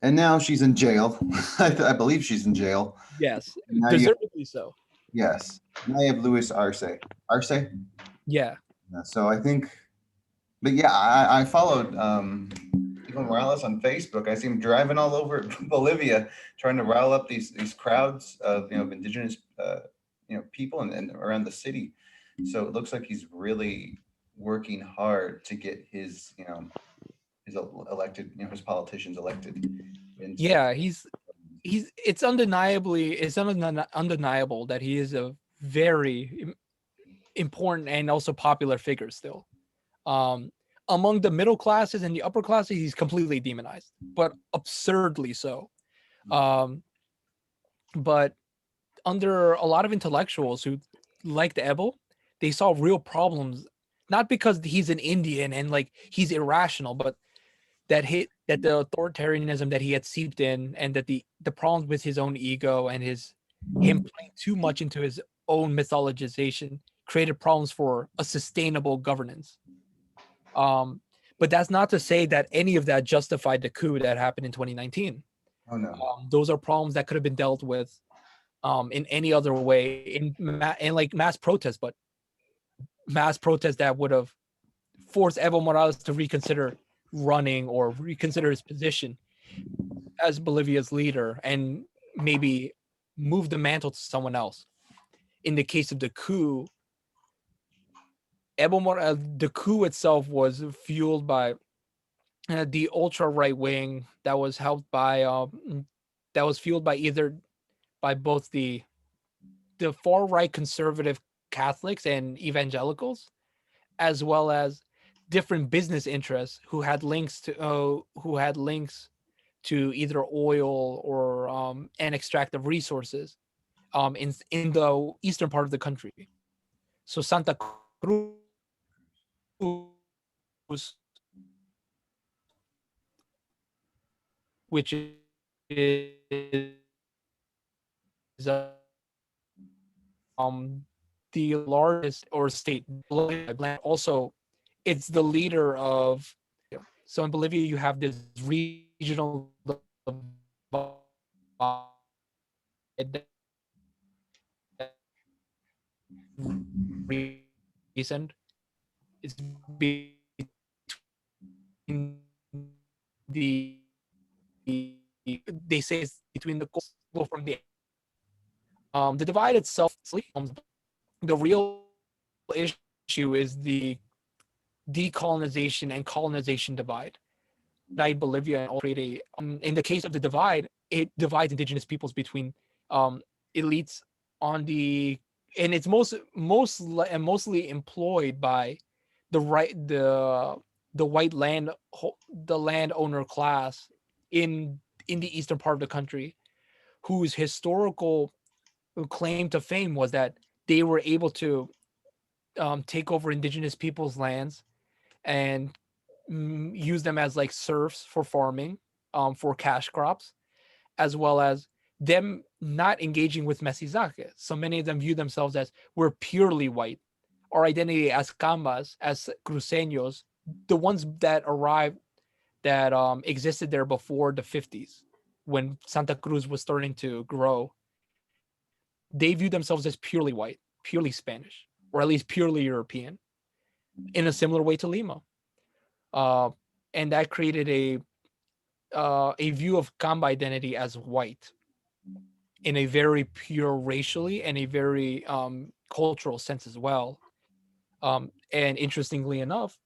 And now she's in jail. I believe she's in jail. Yes, Now you deservedly so. yes. Now you have Luis Arce. Arce. Yeah. So I think, but yeah, I followed Evo Morales on Facebook. I see him driving all over Bolivia, trying to rile up these crowds of indigenous people and around the city. So it looks like he's really working hard to get his his elected his politicians elected. Into Yeah, he's it's undeniable that he is a very important and also popular figure still. Um, among the middle classes and the upper classes, he's completely demonized, but absurdly so. Um, but under a lot of intellectuals who liked Ebel, they saw real problems, not because he's an Indian and like he's irrational, but that the authoritarianism that he had seeped in, and that the problems with his own ego and him playing too much into his own mythologization created problems for a sustainable governance. Um, but that's not to say that any of that justified the coup that happened in 2019. oh no, Those are problems that could have been dealt with in any other way, in like mass protests, but mass protests that would have forced Evo Morales to reconsider running or reconsider his position as Bolivia's leader and maybe move the mantle to someone else. In the case of the coup, the coup itself was fueled by the ultra right wing that was helped by that was fueled by either by both the far right conservative Catholics and evangelicals, as well as different business interests who had links to either oil or and extractive resources in the eastern part of the country. So Santa Cruz, which is um the largest or state also it's the leader of so in Bolivia you have this regional divide recent it's between the they say it's between the coastal from the divide itself the real issue is the decolonization and colonization divide. Bolivia and create in the case of the divide, it divides indigenous peoples between elites on the and it's mostly employed by the right the white the landowner class in the eastern part of the country, whose historical claim to fame was that they were able to take over indigenous people's lands and use them as like serfs for farming, for cash crops, as well as them not engaging with mestizaje. So many of them view themselves as we're purely white. Our identity as cambas, as cruceños, the ones that arrived that existed there before the 50s when Santa Cruz was starting to grow, they view themselves as purely white, purely Spanish, or at least purely European, in a similar way to Lima. Uh, and that created a view of Kamba identity as white in a very pure racially and a very cultural sense as well. And interestingly enough,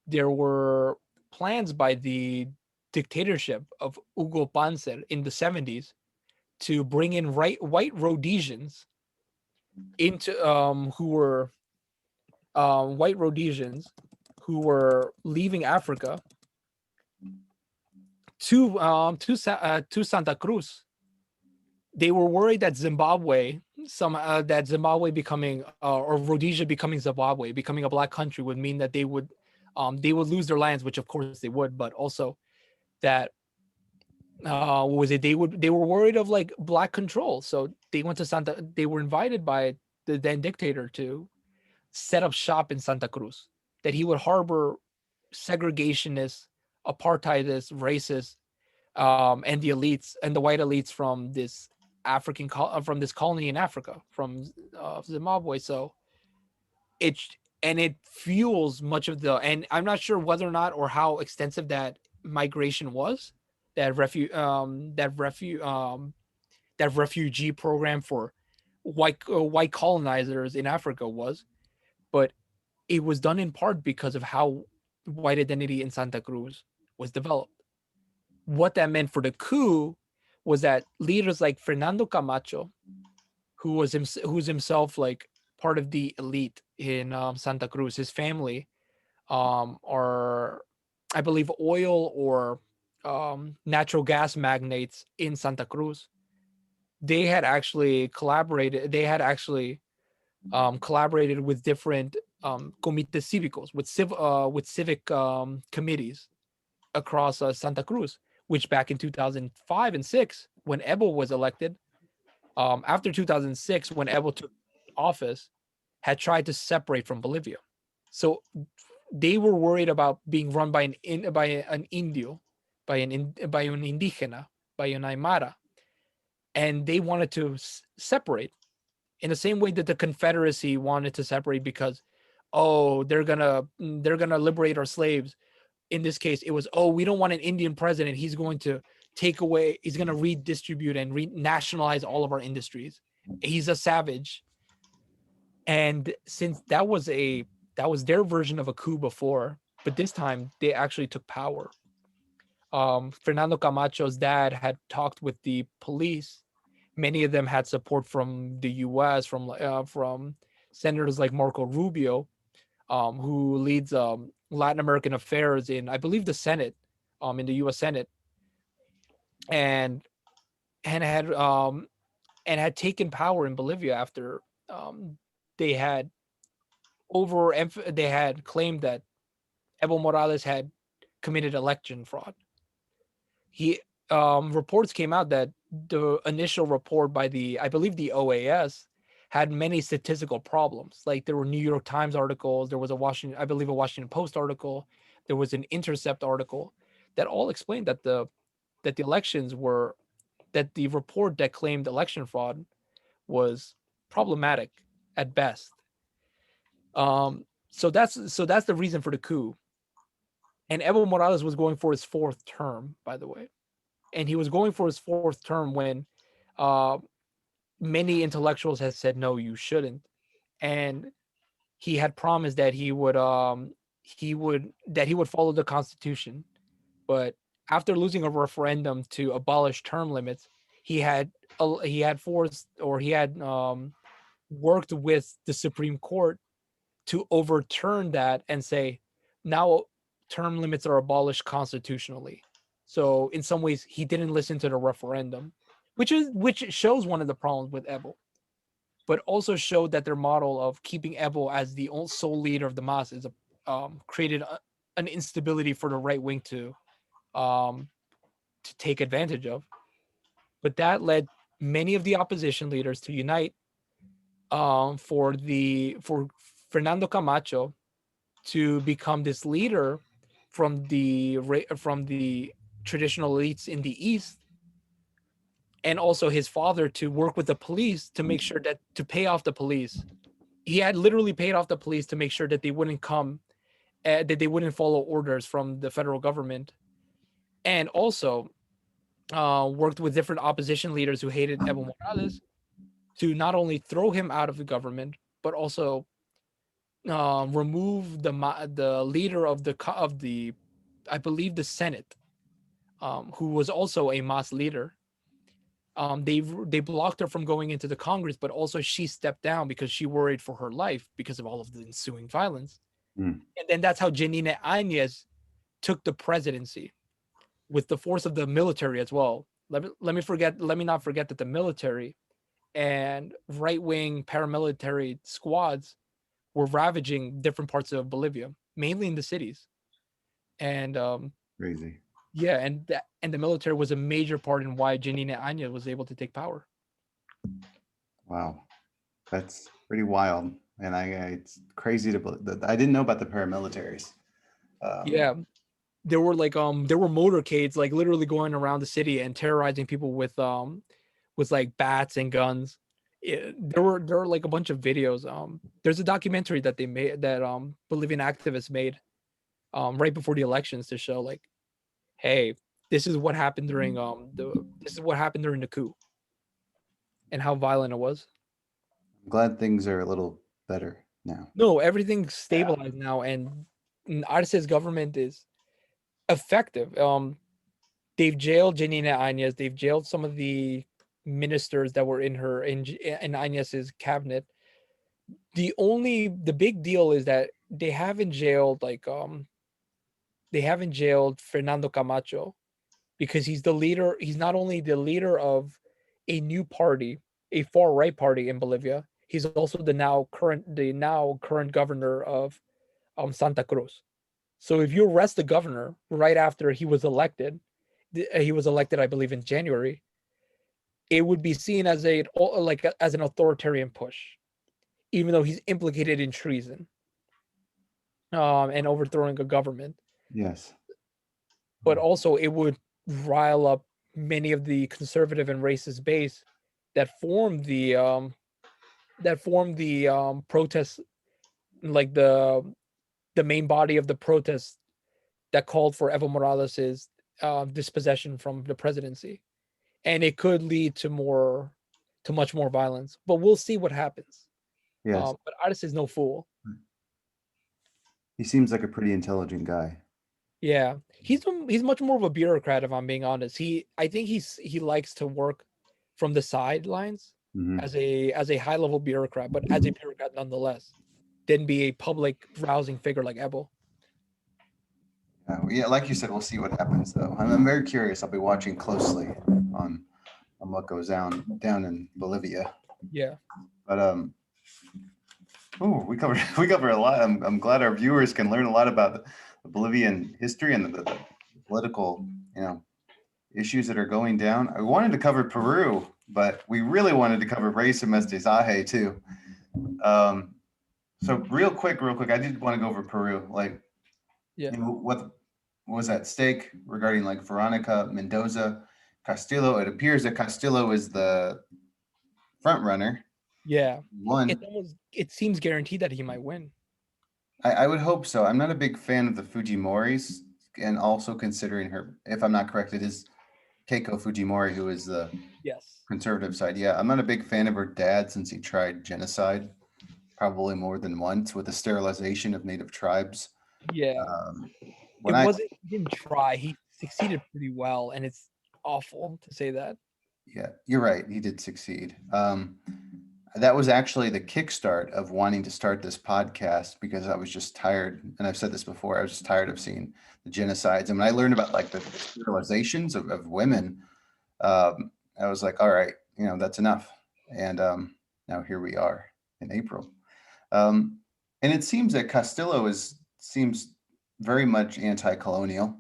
there were plans by the dictatorship of Hugo Panzer in the 70s to bring in white Rhodesians into who were white Rhodesians who were leaving Africa to Santa Cruz. They were worried that Zimbabwe becoming or Rhodesia becoming Zimbabwe, becoming a black country, would mean that they would lose their lands, which of course they would, but also that what was it? They were worried of like black control, so they went to Santa. They were invited by the then dictator to set up shop in Santa Cruz. That he would harbor segregationists, apartheidist, racist, and the elites and the white elites from this from this colony in Africa, from Zimbabwe. So it and it fuels much of the. And I'm not sure whether or not or how extensive that migration was, that refugee program for white colonizers in Africa was, but it was done in part because of how white identity in Santa Cruz was developed. What that meant for the coup was that leaders like Fernando Camacho, who's himself like part of the elite in Santa Cruz, his family are, I believe, oil or natural gas magnates in Santa Cruz. They had actually collaborated. They had actually collaborated with different comités cívicos, with civic committees across Santa Cruz, which back in 2005 and 6, when Evo was elected, after 2006, when Evo took office, had tried to separate from Bolivia. So they were worried about being run by an indio, by an indígena, by an Aymara, and they wanted to separate in the same way that the Confederacy wanted to separate because, oh, they're gonna liberate our slaves. In this case, it was, oh, we don't want an Indian president. He's going to he's going to redistribute and nationalize all of our industries. He's a savage. And since that was their version of a coup before, but this time they actually took power. Fernando Camacho's dad had talked with the police. Many of them had support from the U.S., from senators like Marco Rubio, who leads Latin American affairs in, I believe, the Senate, in the U.S. Senate, and had taken power in Bolivia after they had claimed that Evo Morales had committed election fraud. Reports came out that the initial report by I believe the OAS had many statistical problems. Like there were New York Times articles, there was a Washington Post article, there was an Intercept article that all explained that the report that claimed election fraud was problematic at best. So that's the reason for the coup. And Evo Morales was going for his fourth term, by the way. And he was going for his fourth term when many intellectuals had said, no, you shouldn't. And he had promised that he would follow the Constitution. But after losing a referendum to abolish term limits, he had worked with the Supreme Court to overturn that and say, now term limits are abolished constitutionally. So in some ways, he didn't listen to the referendum, which shows one of the problems with Evo, but also showed that their model of keeping Evo as the sole leader of the masses created an instability for the right wing to take advantage of. But that led many of the opposition leaders to unite for Fernando Camacho to become this leader from the traditional elites in the East, and also his father to work with the police to make sure to pay off the police. He had literally paid off the police to make sure that they wouldn't follow orders from the federal government, and also worked with different opposition leaders who hated Evo Morales to not only throw him out of the government, but also remove the leader of the I believe the Senate, who was also a Mas leader. They blocked her from going into the Congress, but also she stepped down because she worried for her life because of all of the ensuing violence. And then that's how Janine Áñez took the presidency. with the force of the military as well. Let me not forget that the military and right-wing paramilitary squads were ravaging different parts of Bolivia, mainly in the cities. And Crazy. yeah, and the military was a major part in why Janine Áñez was able to take power. Wow, that's pretty wild. And it's crazy to believe that I didn't know about the paramilitaries. Yeah, there were motorcades like literally going around the city and terrorizing people with like bats and guns. There were like a bunch of videos. There's a documentary that they made that Bolivian activists made right before the elections to show like, hey, this is what happened during the coup and how violent it was. I'm glad things are a little better now. No, everything's stabilized now, and Arce's government is effective. They've jailed Janina Áñez. They've jailed some of the ministers that were in Áñez's cabinet. The big deal is that they haven't jailed Fernando Camacho, because he's the leader. He's not only the leader of a new party, a far right party in Bolivia. He's also the now current governor of Santa Cruz. So if you arrest the governor right after he was elected, I believe, in January, it would be seen as as an authoritarian push, even though he's implicated in treason and overthrowing a government. Yes. But also it would rile up many of the conservative and racist base that formed the protests, like the main body of the protests that called for Evo Morales's dispossession from the presidency, and it could lead to much more violence. But we'll see what happens. Yes. But Artis is no fool. He seems like a pretty intelligent guy. Yeah, he's much more of a bureaucrat, if I'm being honest. I think he likes to work from the sidelines Mhm. as a high level bureaucrat, but as a bureaucrat nonetheless. Didn't be a public rousing figure like Ebel. Yeah, like you said, we'll see what happens though. I'm very curious. I'll be watching closely on what goes down in Bolivia. Yeah. But we cover a lot. I'm glad our viewers can learn a lot about the Bolivian history and the political, issues that are going down. I wanted to cover Peru, but we really wanted to cover race and mestizaje too. So real quick, I did want to go over Peru. Like, Yeah. what was at stake regarding like Veronica Mendoza Castillo. It appears that Castillo is the front runner. Yeah. One, It seems guaranteed that he might win. I would hope so. I'm not a big fan of the Fujimoris, and also considering her, if I'm not correct, it is Keiko Fujimori who is the Yes. conservative side. Yeah, I'm not a big fan of her dad since he tried genocide, probably more than once, with the sterilization of native tribes. Yeah. He didn't try. He succeeded pretty well, and it's awful to say that. Yeah, you're right. He did succeed. That was actually the kickstart of wanting to start this podcast, because I was just tired, and I've said this before, I was just tired of seeing the genocides. And when I learned about like the sterilizations of women, I was like, all right, that's enough. And now here we are in April. And it seems that Castillo seems very much anti-colonial,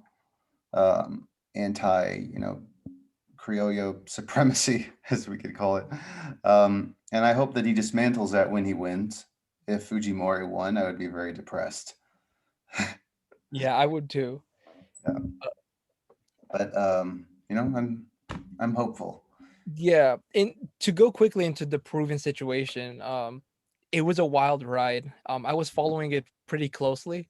anti, criollo supremacy, as we could call it. And I hope that he dismantles that when he wins. If Fujimori won, I would be very depressed. Yeah, I would too. Yeah. But I'm hopeful. Yeah, and to go quickly into the Peruvian situation, it was a wild ride. I was following it pretty closely.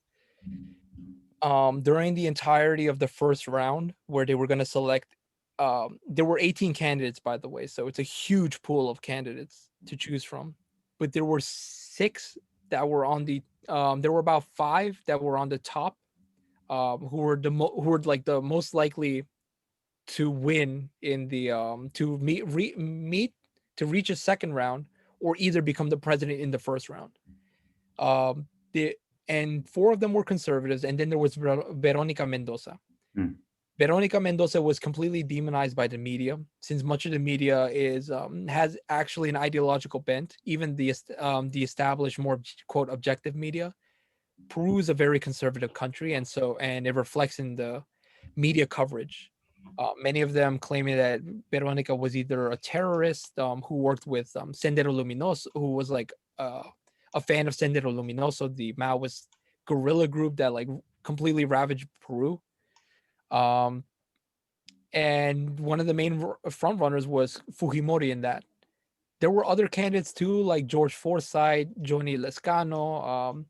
During the entirety of the first round, where they were going to select, there were 18 candidates, by the way, so it's a huge pool of candidates to choose from. But there were 6 that were on the. There were about 5 that were on the top, who were like the most likely to win in the to to reach a second round, or either become the president in the first round. The and 4 of them were conservatives, and then there was Veronica Mendoza. Hmm. Veronica Mendoza was completely demonized by the media, since much of the media is has actually an ideological bent. Even the established, more quote objective media. Peru is a very conservative country, and it reflects in the media coverage. Many of them claiming that Veronica was either a terrorist who worked with Sendero Luminoso, who was like a fan of Sendero Luminoso, the Maoist guerrilla group that like completely ravaged Peru. Um, and one of the main front runners was Fujimori in that. There were other candidates too, like George Forsyth, Johnny Lescano.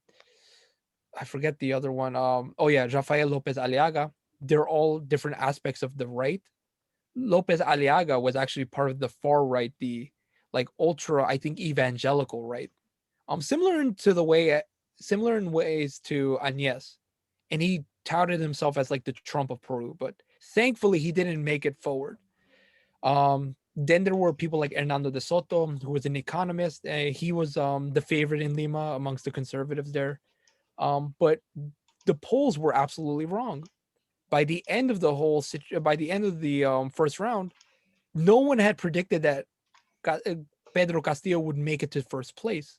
I forget the other one. Oh yeah, Rafael Lopez Aliaga. They're all different aspects of the right. Lopez Aliaga was actually part of the far right, the like ultra, I think, evangelical right. Similar in ways to Agnes, and he touted himself as like the Trump of Peru, but thankfully he didn't make it forward. Then there were people like Hernando de Soto, who was an economist. He was the favorite in Lima amongst the conservatives there. But the polls were absolutely wrong. By the end of the first round, no one had predicted that Pedro Castillo would make it to first place.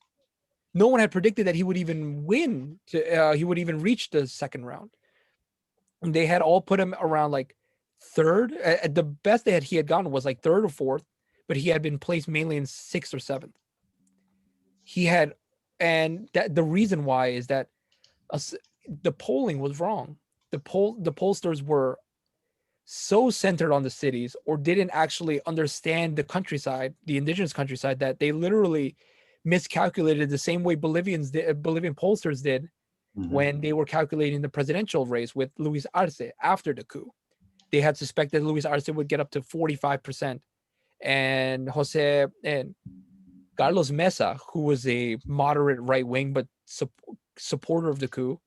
No one had predicted that he would even win. He would even reach the second round. And they had all put him around like third. At the best he had gotten was like third or fourth, but he had been placed mainly in sixth or seventh. The reason why is that the polling was wrong. The pollsters were so centered on the cities, or didn't actually understand the countryside, the indigenous countryside, that they literally miscalculated the same way Bolivian pollsters did when they were calculating the presidential race with Luis Arce after the coup. They had suspected Luis Arce would get up to 45%, and Carlos Mesa, who was a moderate right wing but supporter of the coup,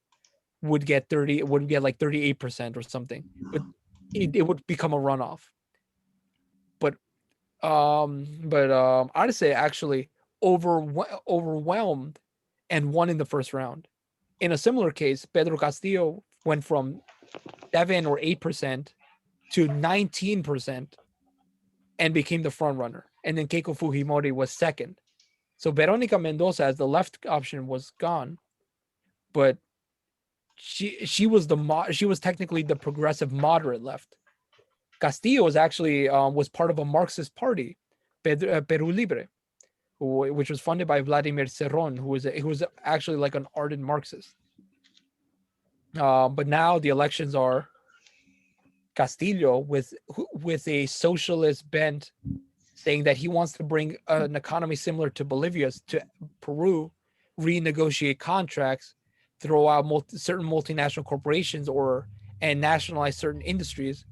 would get like 38% or something, but it would become a runoff. But Arce actually overwhelmed and won in the first round. In a similar case, Pedro Castillo went from 7 or 8% to 19% and became the front runner. And then Keiko Fujimori was second. So Veronica Mendoza as the left option was gone, but she was technically the progressive moderate left. Castillo was actually was part of a Marxist party, Peru Libre, which was funded by Vladimir Cerron, who was actually like an ardent Marxist. But now the elections are Castillo with a socialist bent, saying that he wants to bring an economy similar to Bolivia's to Peru, renegotiate contracts, throw out certain multinational corporations and nationalize certain industries,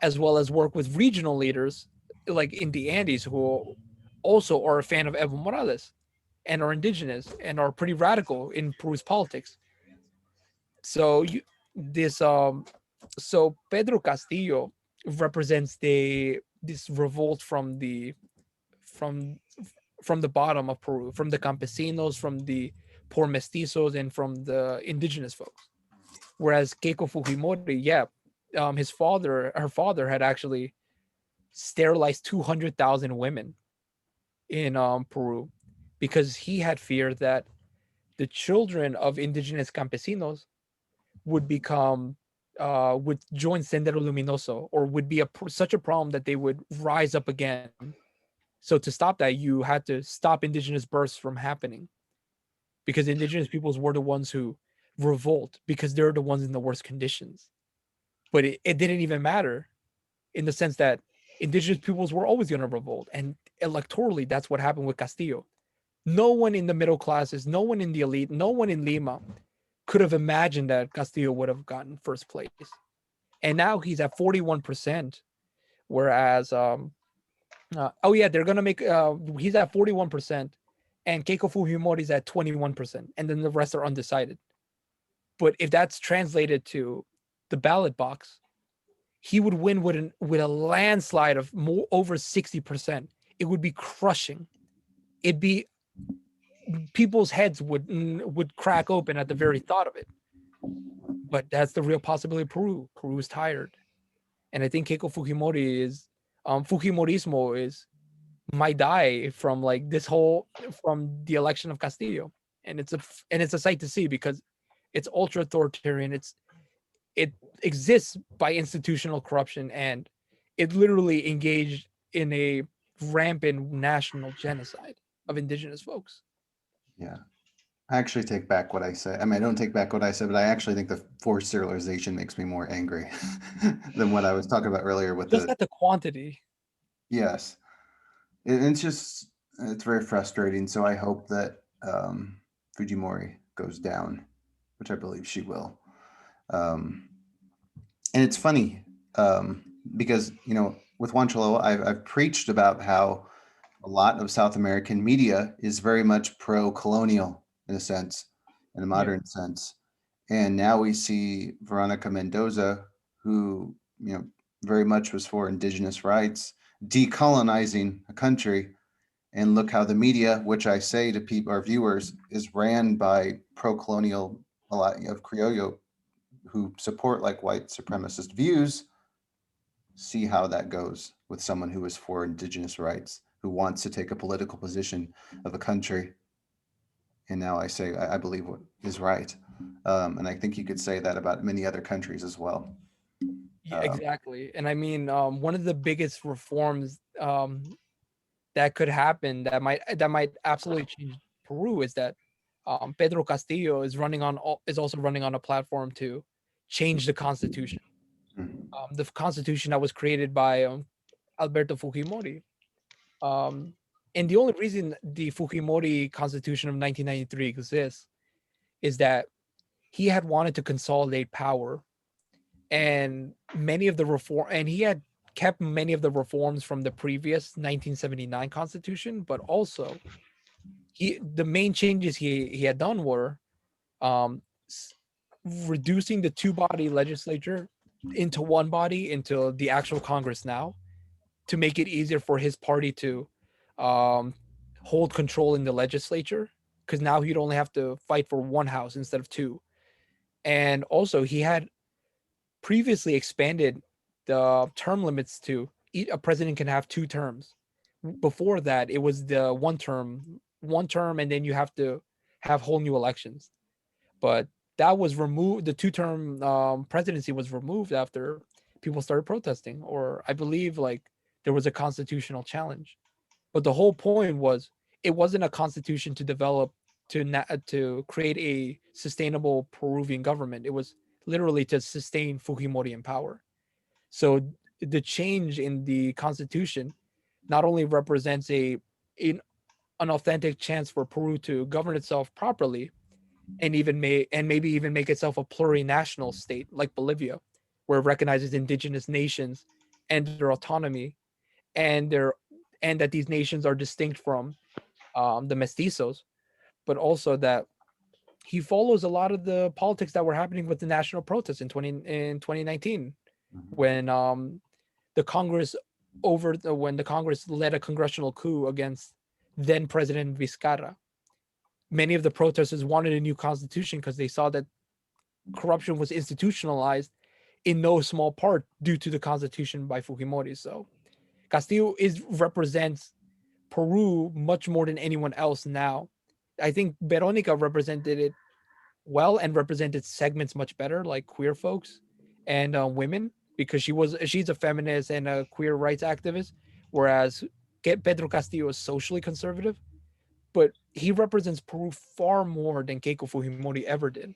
as well as work with regional leaders like in the Andes, who also are a fan of Evo Morales and are indigenous and are pretty radical in Peru's politics. So so Pedro Castillo represents this revolt from the bottom of Peru, from the campesinos, from the poor mestizos, and from the indigenous folks. Whereas Keiko Fujimori, her father had actually sterilized 200,000 women in Peru, because he had feared that the children of indigenous campesinos would join Sendero Luminoso, or would be such a problem that they would rise up again. So to stop that, you had to stop indigenous births from happening, because indigenous peoples were the ones who revolt because they're the ones in the worst conditions. But it didn't even matter, in the sense that indigenous peoples were always going to revolt. And electorally, that's what happened with Castillo. No one in the middle classes, no one in the elite, no one in Lima could have imagined that Castillo would have gotten first place. And now he's at 41%, whereas they're gonna make he's at 41%, and Keiko Fujimori's at 21%, and then the rest are undecided. But if that's translated to the ballot box, he would win with a landslide of over 60%. It would be crushing. It'd be people's heads would crack open at the very thought of it. But that's the real possibility of Peru. Peru is tired. And I think Keiko Fujimori is Fujimorismo is might die from like this whole from the election of Castillo, and it's a sight to see because it's ultra authoritarian. It exists by institutional corruption, and it literally engaged in a rampant national genocide of indigenous folks. Yeah. I actually take back what I said. I mean, I don't take back what I said, but I actually think the forced sterilization makes me more angry than what I was talking about earlier with Just the, at the quantity. yes. It's just, it's very frustrating. So I hope that Fujimori goes down, which I believe she will. Um, and it's funny because, you know, with Juan Cholo, I've preached about how a lot of South American media is very much pro-colonial in a sense, in a modern sense. And now we see Veronica Mendoza, who, you know, very much was for indigenous rights, decolonizing a country. And look how the media, which I say to people, our viewers, is ran by pro-colonial, a lot of criollo who support like white supremacist views. See how that goes with someone who is for indigenous rights, who wants to take a political position of a country. And now I say I believe what is right, and I think you could say that about many other countries as well. Yeah, exactly. And I mean, one of the biggest reforms that could happen that might absolutely change Peru is that Pedro Castillo is also running on a platform to change the constitution. The constitution that was created by Alberto Fujimori. Um, and the only reason the Fujimori Constitution of 1993 exists is that he had wanted to consolidate power, and he had kept many of the reforms from the previous 1979 Constitution, but also the main changes he had done were um, reducing the two body legislature into one body, into the actual Congress now, to make it easier for his party to um, hold control in the legislature, because now he'd only have to fight for one house instead of two. And also, he had previously expanded the term limits to a president can have 2 terms. Before that, it was the one term, and then you have to have whole new elections. But that was removed. The 2 term presidency was removed after people started protesting, or I believe like there was a constitutional challenge. But the whole point was it wasn't a constitution to develop to create a sustainable Peruvian government. It was literally to sustain Fujimori in power. So the change in the constitution not only represents an authentic chance for Peru to govern itself properly, and maybe even make itself a plurinational state like Bolivia, where it recognizes indigenous nations and their autonomy, and that these nations are distinct from the mestizos, but also that he follows a lot of the politics that were happening with the national protests in 2019, when the Congress when the Congress led a congressional coup against then President Vizcarra. Many of the protesters wanted a new constitution because they saw that corruption was institutionalized in no small part due to the constitution by Fujimori. So Castillo represents Peru much more than anyone else now. I think Veronica represented it well and represented segments much better, like queer folks and women, because she's a feminist and a queer rights activist, whereas Pedro Castillo is socially conservative, but he represents Peru far more than Keiko Fujimori ever did.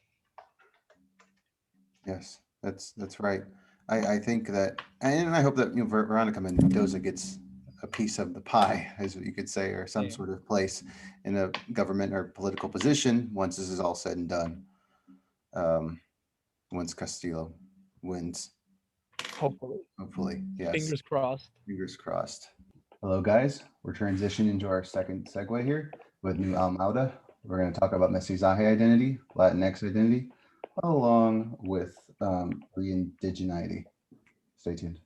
Yes, that's right. I think that, and I hope that, you know, Veronica Mendoza gets a piece of the pie, as you could say, or some sort of place in a government or political position once this is all said and done. Once Castillo wins, hopefully, yes. Fingers crossed. Fingers crossed. Hello, guys. We're transitioning into our second segue here with new Amauta. We're going to talk about Mestizaje identity, Latinx identity, along with re-indigeneity. Stay tuned.